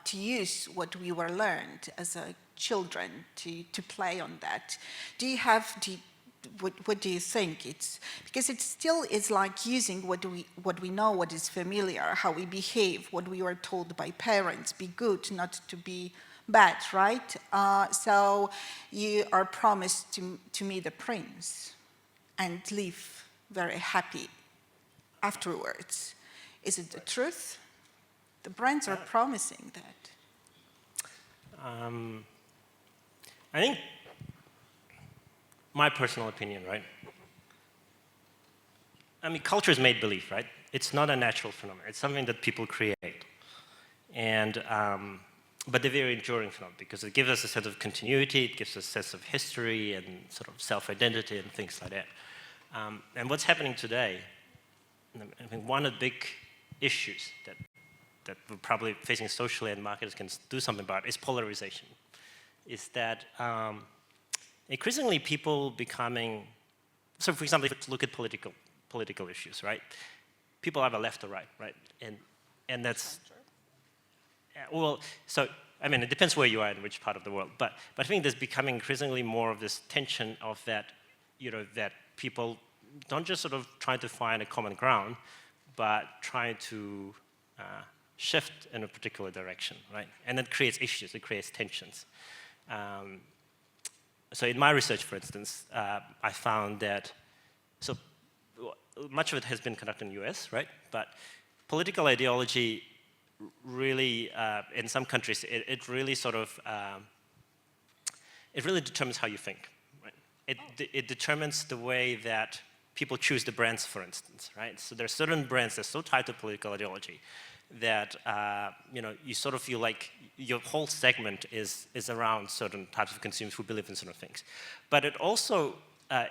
to use what we were learned as children, to play on that. What do you think? Because it still is like using what we know, what is familiar, how we behave, what we were told by parents, be good, not to be bad, right? So you are promised to meet the prince and live very happy afterwards. Is it the truth? The brands are promising that. I think my personal opinion, right? I mean, culture is made-believe, right? It's not a natural phenomenon. It's something that people create. And but they're very enduring phenomenon because it gives us a sense of continuity, it gives us a sense of history and sort of self-identity and things like that. And what's happening today, I think one of the big issues that we're probably facing socially and marketers can do something about is polarization. Is that increasingly people becoming, so for example, if you look at political issues, right? People have a left or right, right? And that's, well, so, I mean, it depends where you are in which part of the world, but I think there's becoming increasingly more of this tension of that, that people don't just sort of try to find a common ground, but try to shift in a particular direction, right? And it creates issues, it creates tensions. So in my research, for instance, I found that, so much of it has been conducted in the US, right? But political ideology really, in some countries, it really sort of, it really determines how you think, right? It determines the way that people choose the brands, for instance, right? So there are certain brands that are so tied to political ideology that, you sort of feel like your whole segment is around certain types of consumers who believe in certain things. But it also,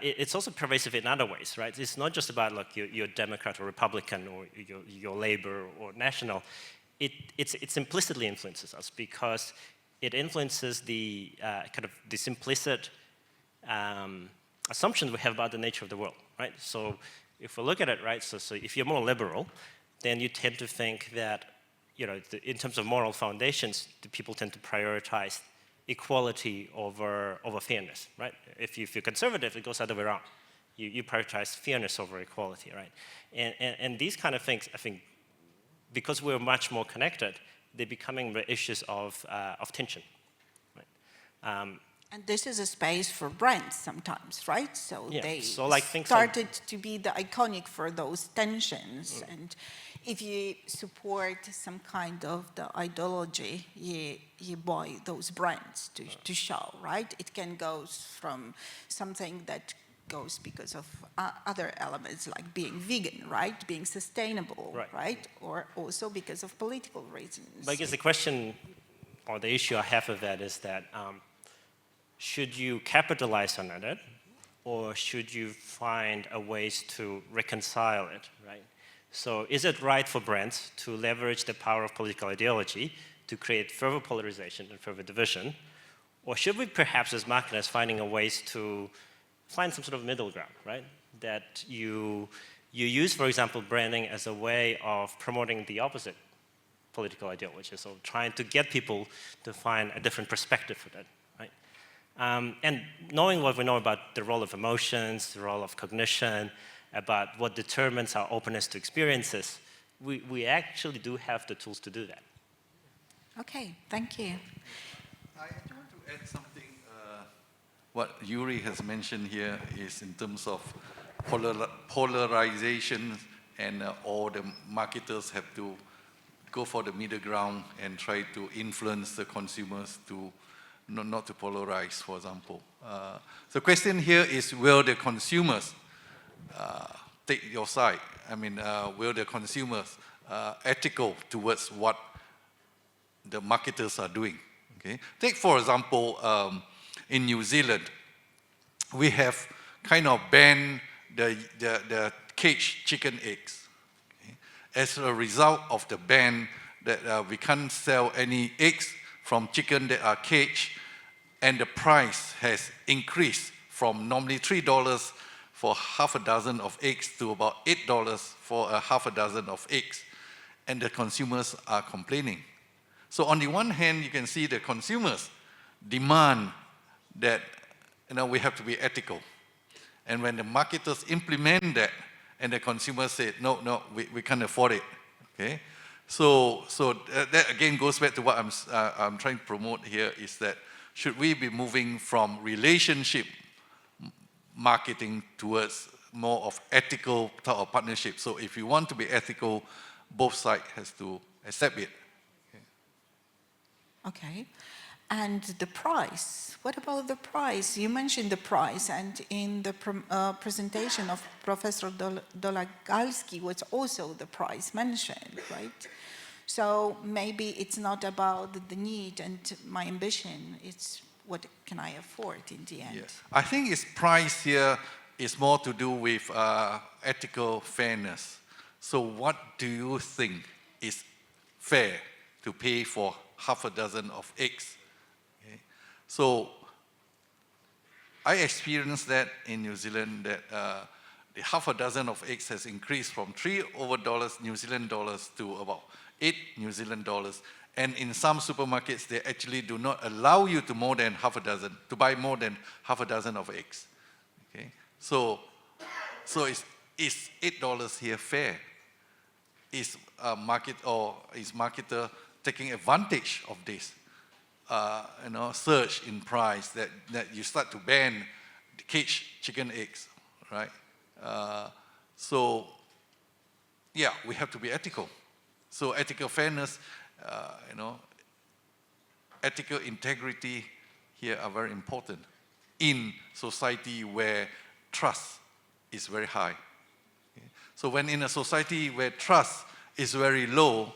it's also pervasive in other ways, right? It's not just about like you're Democrat or Republican or you're Labor or National. It implicitly influences us because it influences the kind of this implicit assumptions we have about the nature of the world, right? So if we look at it, right, so if you're more liberal, then you tend to think that, in terms of moral foundations, the people tend to prioritize equality over fairness, right? If you're conservative, it goes the other way around. You prioritize fairness over equality, right? And these kind of things, I think, because we're much more connected, they're becoming the issues of tension, right? And this is a space for brands sometimes, right? So Yeah, they so like things started to be the iconic for those tensions. Mm. And if you support some kind of the ideology, you buy those brands to show, right? It can go from something that goes because of other elements like being vegan, right? Being sustainable, right? Or also because of political reasons. But I guess the question or the issue I have with that is that should you capitalize on it, or should you find a ways to reconcile it, right? So is it right for brands to leverage the power of political ideology to create further polarization and further division? Or should we perhaps as marketers finding a ways to find some sort of middle ground, right? That you use, for example, branding as a way of promoting the opposite political ideology, so trying to get people to find a different perspective for that, right? And knowing what we know about the role of emotions, the role of cognition, about what determines our openness to experiences, we actually do have the tools to do that. Okay, thank you. I actually want to add something. What Yuri has mentioned here is in terms of polarization, and all the marketers have to go for the middle ground and try to influence the consumers to not to polarize, for example. The question here is, will the consumers take your side? I mean, will the consumers ethical towards what the marketers are doing? Okay. Take, for example, in New Zealand, we have kind of banned the caged chicken eggs. Okay. As a result of the ban, that we can't sell any eggs from chicken that are caged, and the price has increased from normally $3 for half a dozen of eggs to about $8 for a half a dozen of eggs, and the consumers are complaining. So on the one hand, you can see the consumers demand that we have to be ethical. And when the marketers implement that, and the consumers say, no, we can't afford it. Okay, so that again goes back to what I'm trying to promote here, is that should we be moving from relationship marketing towards more of ethical type of partnership? So if you want to be ethical, both sides has to accept it. Okay. And the price, what about the price? You mentioned the price, and in the presentation of Professor Doligalski was also the price mentioned, right? So maybe it's not about the need and my ambition, it's what can I afford in the end. Yes. I think its price here is more to do with ethical fairness. So what do you think is fair to pay for half a dozen of eggs? Okay. So I experienced that in New Zealand, that the half a dozen of eggs has increased from $3 New Zealand dollars to about 8 New Zealand dollars. And in some supermarkets, they actually do not allow you to buy more than half a dozen of eggs. Okay. So is $8 here fair? Is marketer taking advantage of this surge in price that you start to ban the caged chicken eggs, right? So yeah, we have to be ethical. So ethical fairness, ethical integrity here are very important in society where trust is very high. Okay? So when in a society where trust is very low,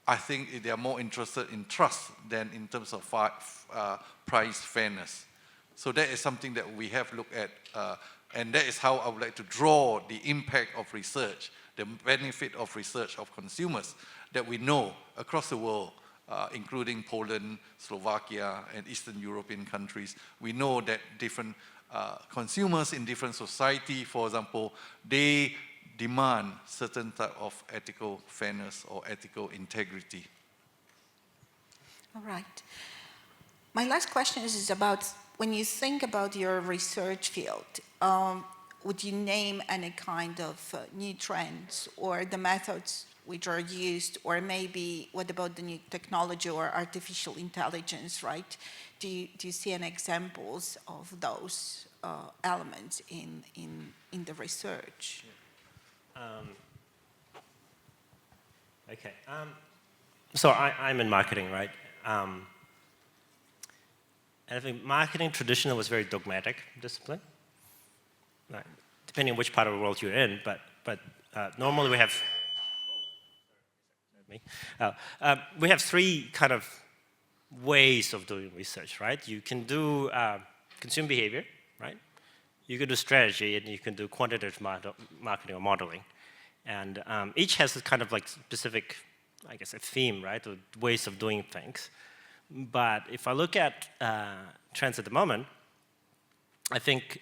I think they are more interested in trust than in terms of price fairness. So that is something that we have looked at, and that is how I would like to draw the impact of research, the benefit of research of consumers that we know across the world, including Poland, Slovakia, and Eastern European countries. We know that different consumers in different society, for example, they demand certain type of ethical fairness or ethical integrity. All right. My last question is about, when you think about your research field, would you name any kind of new trends or the methods which are used, or maybe what about the new technology or artificial intelligence, right? Do you see any examples of those elements in the research? Okay. So I'm in marketing, right? And I think marketing traditionally was very dogmatic discipline, right? Depending on which part of the world you're in, but normally we have we have three kind of ways of doing research, right? You can do consumer behavior, right? You can do strategy, and you can do quantitative marketing or modeling. And each has a kind of like specific, I guess, a theme, right? Or ways of doing things. But if I look at trends at the moment, I think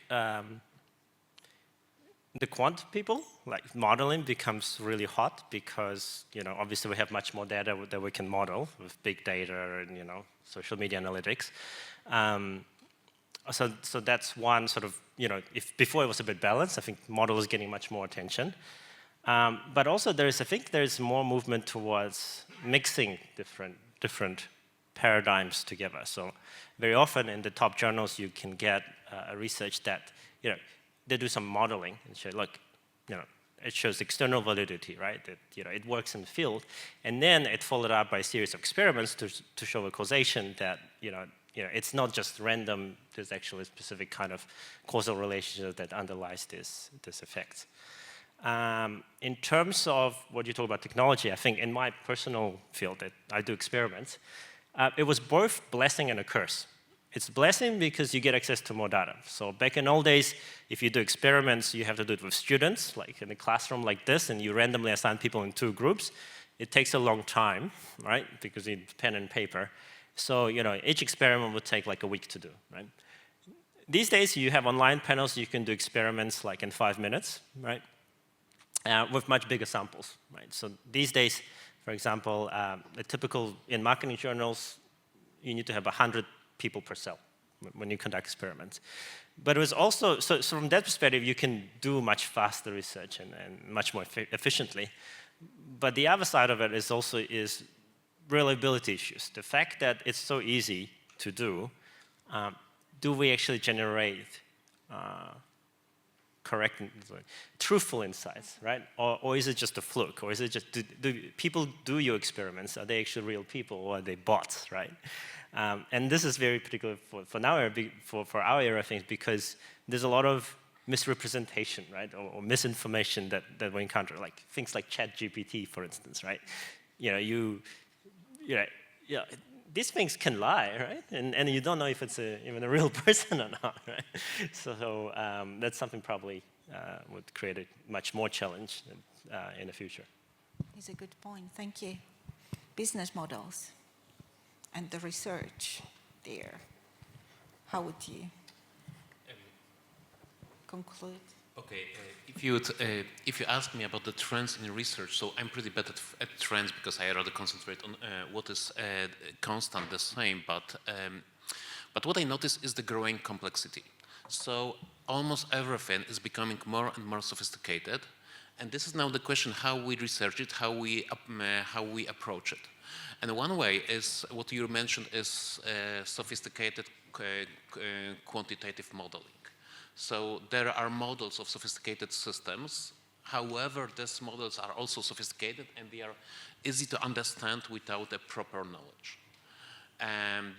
the quant people, like modeling, becomes really hot because, you know, obviously we have much more data that we can model with big data and, you know, social media analytics. So that's one sort of, you know, if before it was a bit balanced, I think model is getting much more attention. But also I think there's more movement towards mixing different paradigms together. So very often in the top journals you can get a research that, you know, they do some modeling and show, look, you know, it shows external validity, right? That, you know, it works in the field, and then it followed up by a series of experiments to show a causation that, you know, it's not just random. There's actually a specific kind of causal relationship that underlies this effect. In terms of what you talk about technology, I think in my personal field that I do experiments, it was both blessing and a curse. It's a blessing because you get access to more data. So back in old days, if you do experiments, you have to do it with students, like in a classroom like this, and you randomly assign people in 2 groups. It takes a long time, right? Because you need pen and paper. So, you know, each experiment would take like a week to do, right? These days, you have online panels. You can do experiments like in 5 minutes, right? With much bigger samples, right? So these days, for example, a typical, in marketing journals, you need to have 100 people per cell when you conduct experiments. But it was also, so from that perspective, you can do much faster research and much more efficiently. But the other side of it is also reliability issues. The fact that it's so easy to do we actually generate correct, truthful insights, right? Or is it just a fluke? Or is it just, do people do your experiments? Are they actually real people, or are they bots, right? And this is very particular for our era, I think, because there's a lot of misrepresentation, right, or misinformation that we encounter, like things like ChatGPT, for instance, right? You know, these things can lie, right? And you don't know if it's even a real person or not, right? So that's something probably would create a much more challenge in the future. It's a good point. Thank you. Business models and the research there. How would you conclude? Okay, if you ask me about the trends in research, so I'm pretty bad at trends because I rather concentrate on what is constant, the same. But what I notice is the growing complexity. So almost everything is becoming more and more sophisticated, and this is now the question: how we research it, how we approach it. And one way is what you mentioned is sophisticated quantitative modeling. So there are models of sophisticated systems. However, these models are also sophisticated and they are easy to understand without a proper knowledge.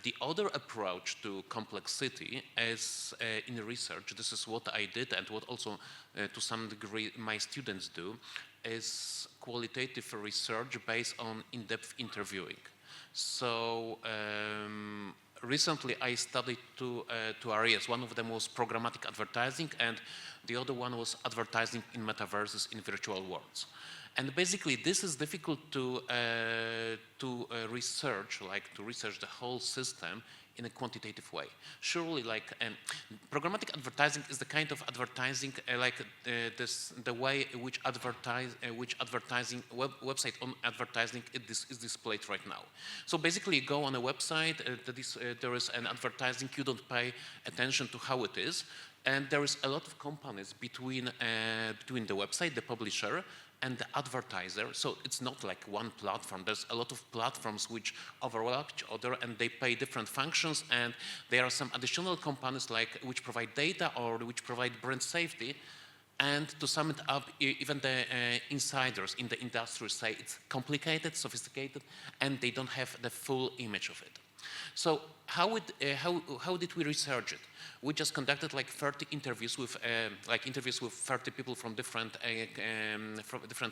The other approach to complexity is in research, this is what I did and what also to some degree my students do, is qualitative research based on in-depth interviewing. So recently I studied two areas. One of them was programmatic advertising and the other one was advertising in metaverses in virtual worlds. And basically this is difficult to research, like to research the whole system in a quantitative way. Surely, like programmatic advertising is the kind of advertising the way in which advertising website on advertising is displayed right now. So basically, you go on a website, there is an advertising, you don't pay attention to how it is, and there is a lot of companies between the website, the publisher, and the advertiser. So it's not like one platform. There's a lot of platforms which overlap each other, and they pay different functions, and there are some additional companies which provide data or which provide brand safety. And to sum it up, even the insiders in the industry say it's complicated, sophisticated, and they don't have the full image of it. So how did we research it? We just conducted like 30 interviews with 30 people from different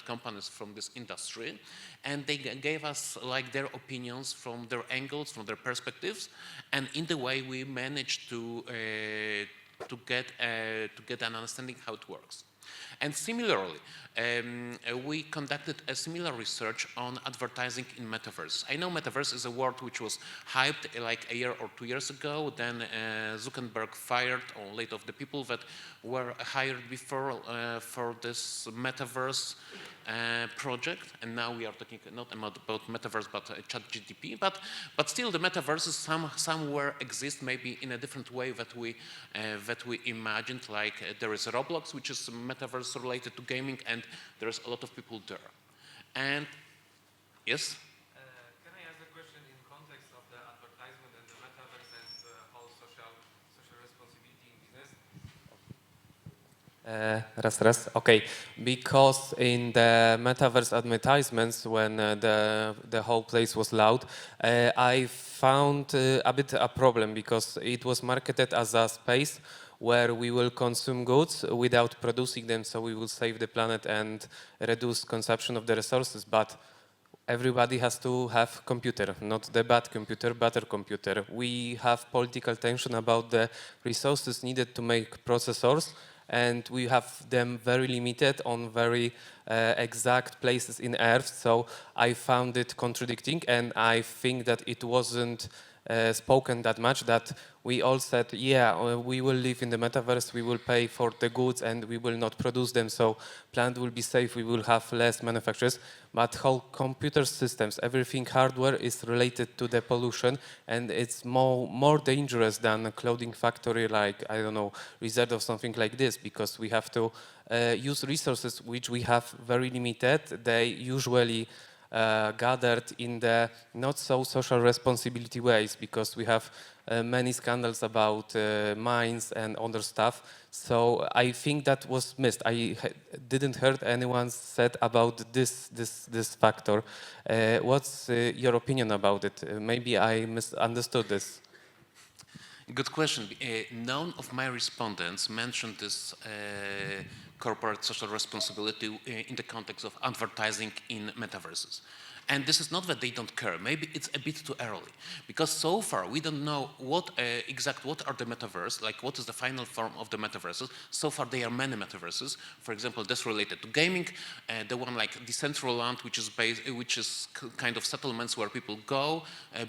companies from this industry, and they gave us like their opinions from their angles, from their perspectives, and in the way we managed to get an understanding how it works. And similarly, we conducted a similar research on advertising in metaverse. I know metaverse is a word which was hyped like a year or 2 years ago. Then Zuckerberg fired or laid off the people that were hired before for this metaverse project, and now we are talking not about metaverse but ChatGPT. But still, the metaverses somewhere exist, maybe in a different way that we imagined. Like there is Roblox, which is metaverse related to gaming, and there is a lot of people there. And yes. Can I ask a question in context of the advertisement and the metaverse and whole social responsibility in business? Okay, because in the metaverse advertisements, when the whole place was loud, I found a bit a problem, because it was marketed as a space where we will consume goods without producing them, so we will save the planet and reduce consumption of the resources. But everybody has to have computer, not the bad computer, better computer. We have political tension about the resources needed to make processors, and we have them very limited on very exact places in Earth. So I found it contradicting, and I think that it wasn't spoken that much, that we all said, yeah, we will live in the metaverse, we will pay for the goods and we will not produce them, so planet will be safe, we will have less manufacturers. But whole computer systems, everything hardware is related to the pollution, and it's more dangerous than a clothing factory like, I don't know, Resort or something like this, because we have to use resources which we have very limited. They usually gathered in the not so social responsibility ways, because we have many scandals about mines and other stuff. So I think that was missed. I didn't heard anyone said about this factor. What's your opinion about it? Maybe I misunderstood this. Good question. None of my respondents mentioned this corporate social responsibility in the context of advertising in metaverses. And this is not that they don't care. Maybe it's a bit too early, because so far we don't know what are the metaverse, like what is the final form of the metaverses. So far there are many metaverses. For example, this related to gaming, the one like Decentraland, which is kind of settlements where people go,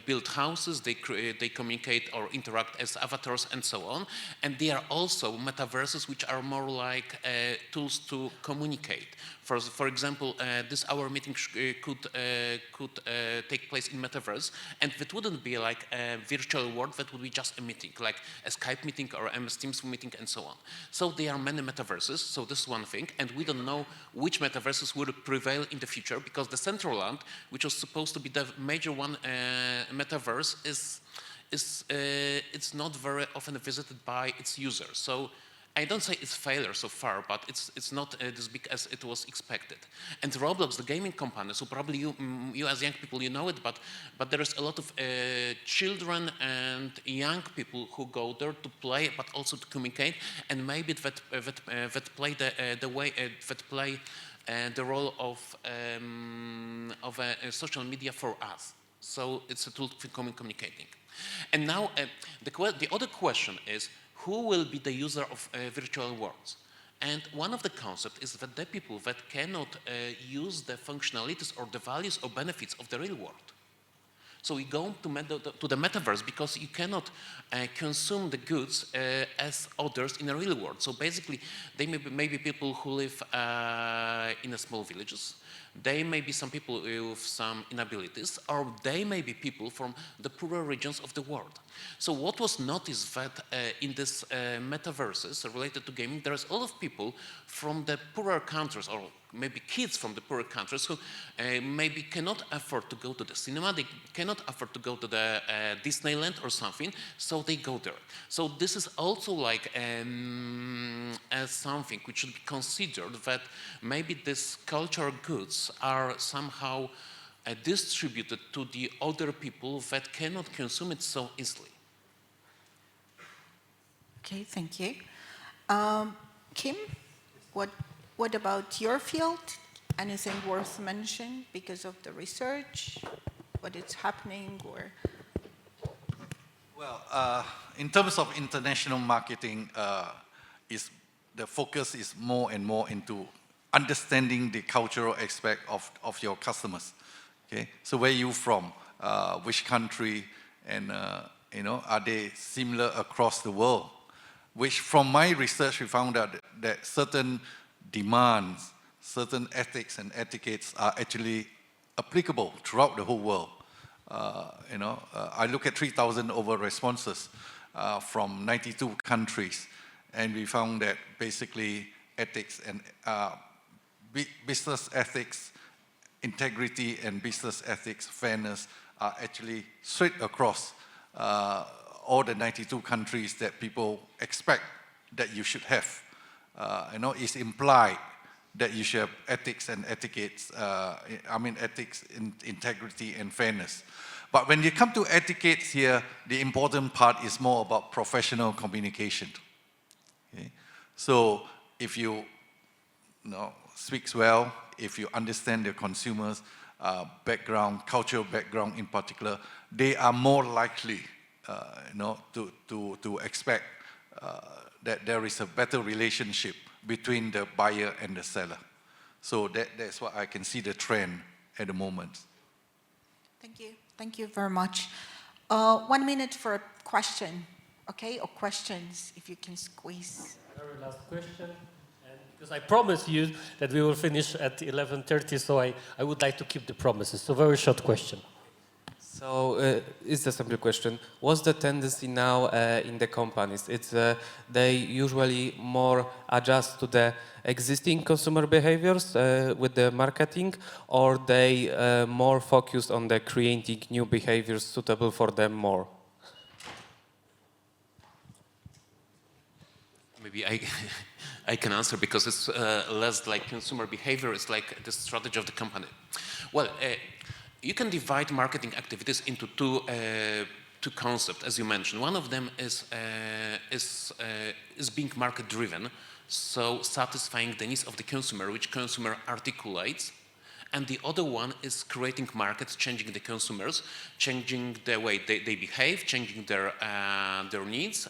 build houses, they communicate or interact as avatars and so on. And there are also metaverses which are more like tools to communicate. For example, this our meeting could take place in metaverse, and it wouldn't be like a virtual world, that would be just a meeting, like a Skype meeting or MS Teams meeting and so on. So there are many metaverses, so this is one thing, and we don't know which metaverses will prevail in the future, because the Decentraland, which was supposed to be the major one metaverse, it's not very often visited by its users. So I don't say it's failure so far, but it's not as big as it was expected. And Roblox, the gaming company, so probably you as young people, you know it, but there is a lot of children and young people who go there to play, but also to communicate, and maybe that play the role of a social media for us. So it's a tool for communicating. And now the other question is, who will be the user of virtual worlds? And one of the concepts is that the people that cannot use the functionalities or the values or benefits of the real world. So we go to the metaverse because you cannot consume the goods as others in the real world. So basically, they may be people who live in a small villages. They may be some people with some inabilities, or they may be people from the poorer regions of the world. So what was noticed that in this metaverses related to gaming, there's a lot of people from the poorer countries, or maybe kids from the poorer countries who maybe cannot afford to go to the cinema, they cannot afford to go to the Disneyland or something, so they go there. So this is also like as something which should be considered, that maybe these cultural goods are somehow distributed to the other people that cannot consume it so easily. Okay, thank you. Kim, what about your field? Anything worth mentioning because of the research, what is happening, or? Well, in terms of international marketing, the focus is more and more into understanding the cultural aspect of your customers. Okay, so where are you from? Which country? And are they similar across the world? Which, from my research, we found out that certain demands, certain ethics and etiquettes are actually applicable throughout the whole world. I look at 3,000 over responses from 92 countries, and we found that basically ethics and business ethics, integrity and business ethics, fairness are actually straight across all the 92 countries that people expect that you should have. It's implied that you should have ethics and etiquettes, ethics, integrity and fairness. But when you come to etiquettes here, the important part is more about professional communication. Okay? So if you speaks well, if you understand the consumers' background, cultural background in particular, they are more likely to expect that there is a better relationship between the buyer and the seller. So that's what I can see the trend at the moment. Thank you. Thank you very much. 1 minute for a question, okay? Or questions, if you can squeeze. Very last question. Because I promised you that we will finish at 11:30, so I would like to keep the promises. So very short question. So it's a simple question. What's the tendency now in the companies? It's they usually more adjust to the existing consumer behaviors with the marketing, or they more focused on the creating new behaviors suitable for them more? Maybe I can answer, because it's less like consumer behavior, it's like the strategy of the company. Well, you can divide marketing activities into two concepts, as you mentioned. One of them is being market driven, so satisfying the needs of the consumer, which consumer articulates. And the other one is creating markets, changing the consumers, changing the way they behave, changing their needs,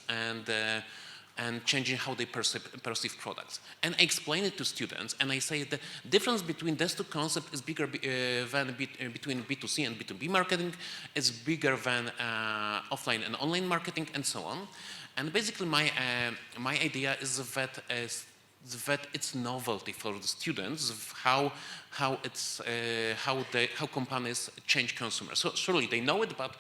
and changing how they perceive products. And I explain it to students, and I say the difference between these two concepts is bigger than between B2C and B2B marketing. It's bigger than offline and online marketing, and so on. And basically, my idea is that it's novelty for the students of how companies change consumers. So surely they know it, but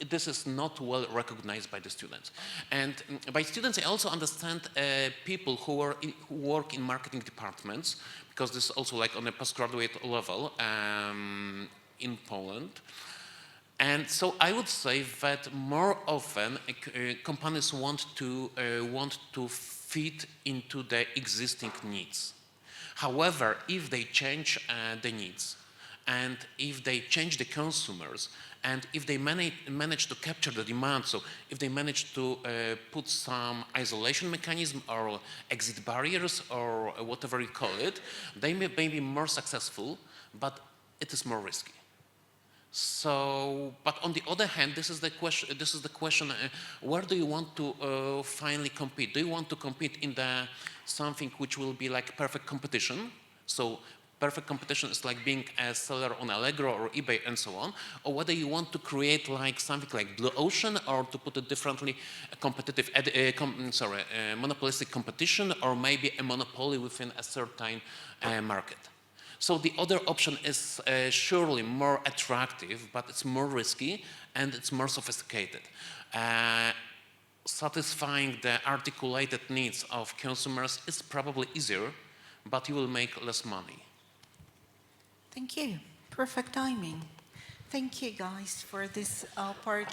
this is not well recognized by the students. And by students, I also understand people who work in marketing departments, because this is also like on a postgraduate level in Poland. And so I would say that more often companies want to fit into the existing needs. However, if they change the needs, and if they change the consumers, and if they manage to capture the demand, so if they manage to put some isolation mechanism or exit barriers or whatever you call it, they may be more successful, but it is more risky. So, but on the other hand, this is the question: where do you want to finally compete? Do you want to compete in something which will be like perfect competition? So perfect competition is like being a seller on Allegro or eBay and so on, or whether you want to create like something like blue ocean, or to put it differently, a competitive, monopolistic competition, or maybe a monopoly within a certain market. So the other option is surely more attractive, but it's more risky and it's more sophisticated. Satisfying the articulated needs of consumers is probably easier, but you will make less money. Thank you. Perfect timing. Thank you, guys, for this part.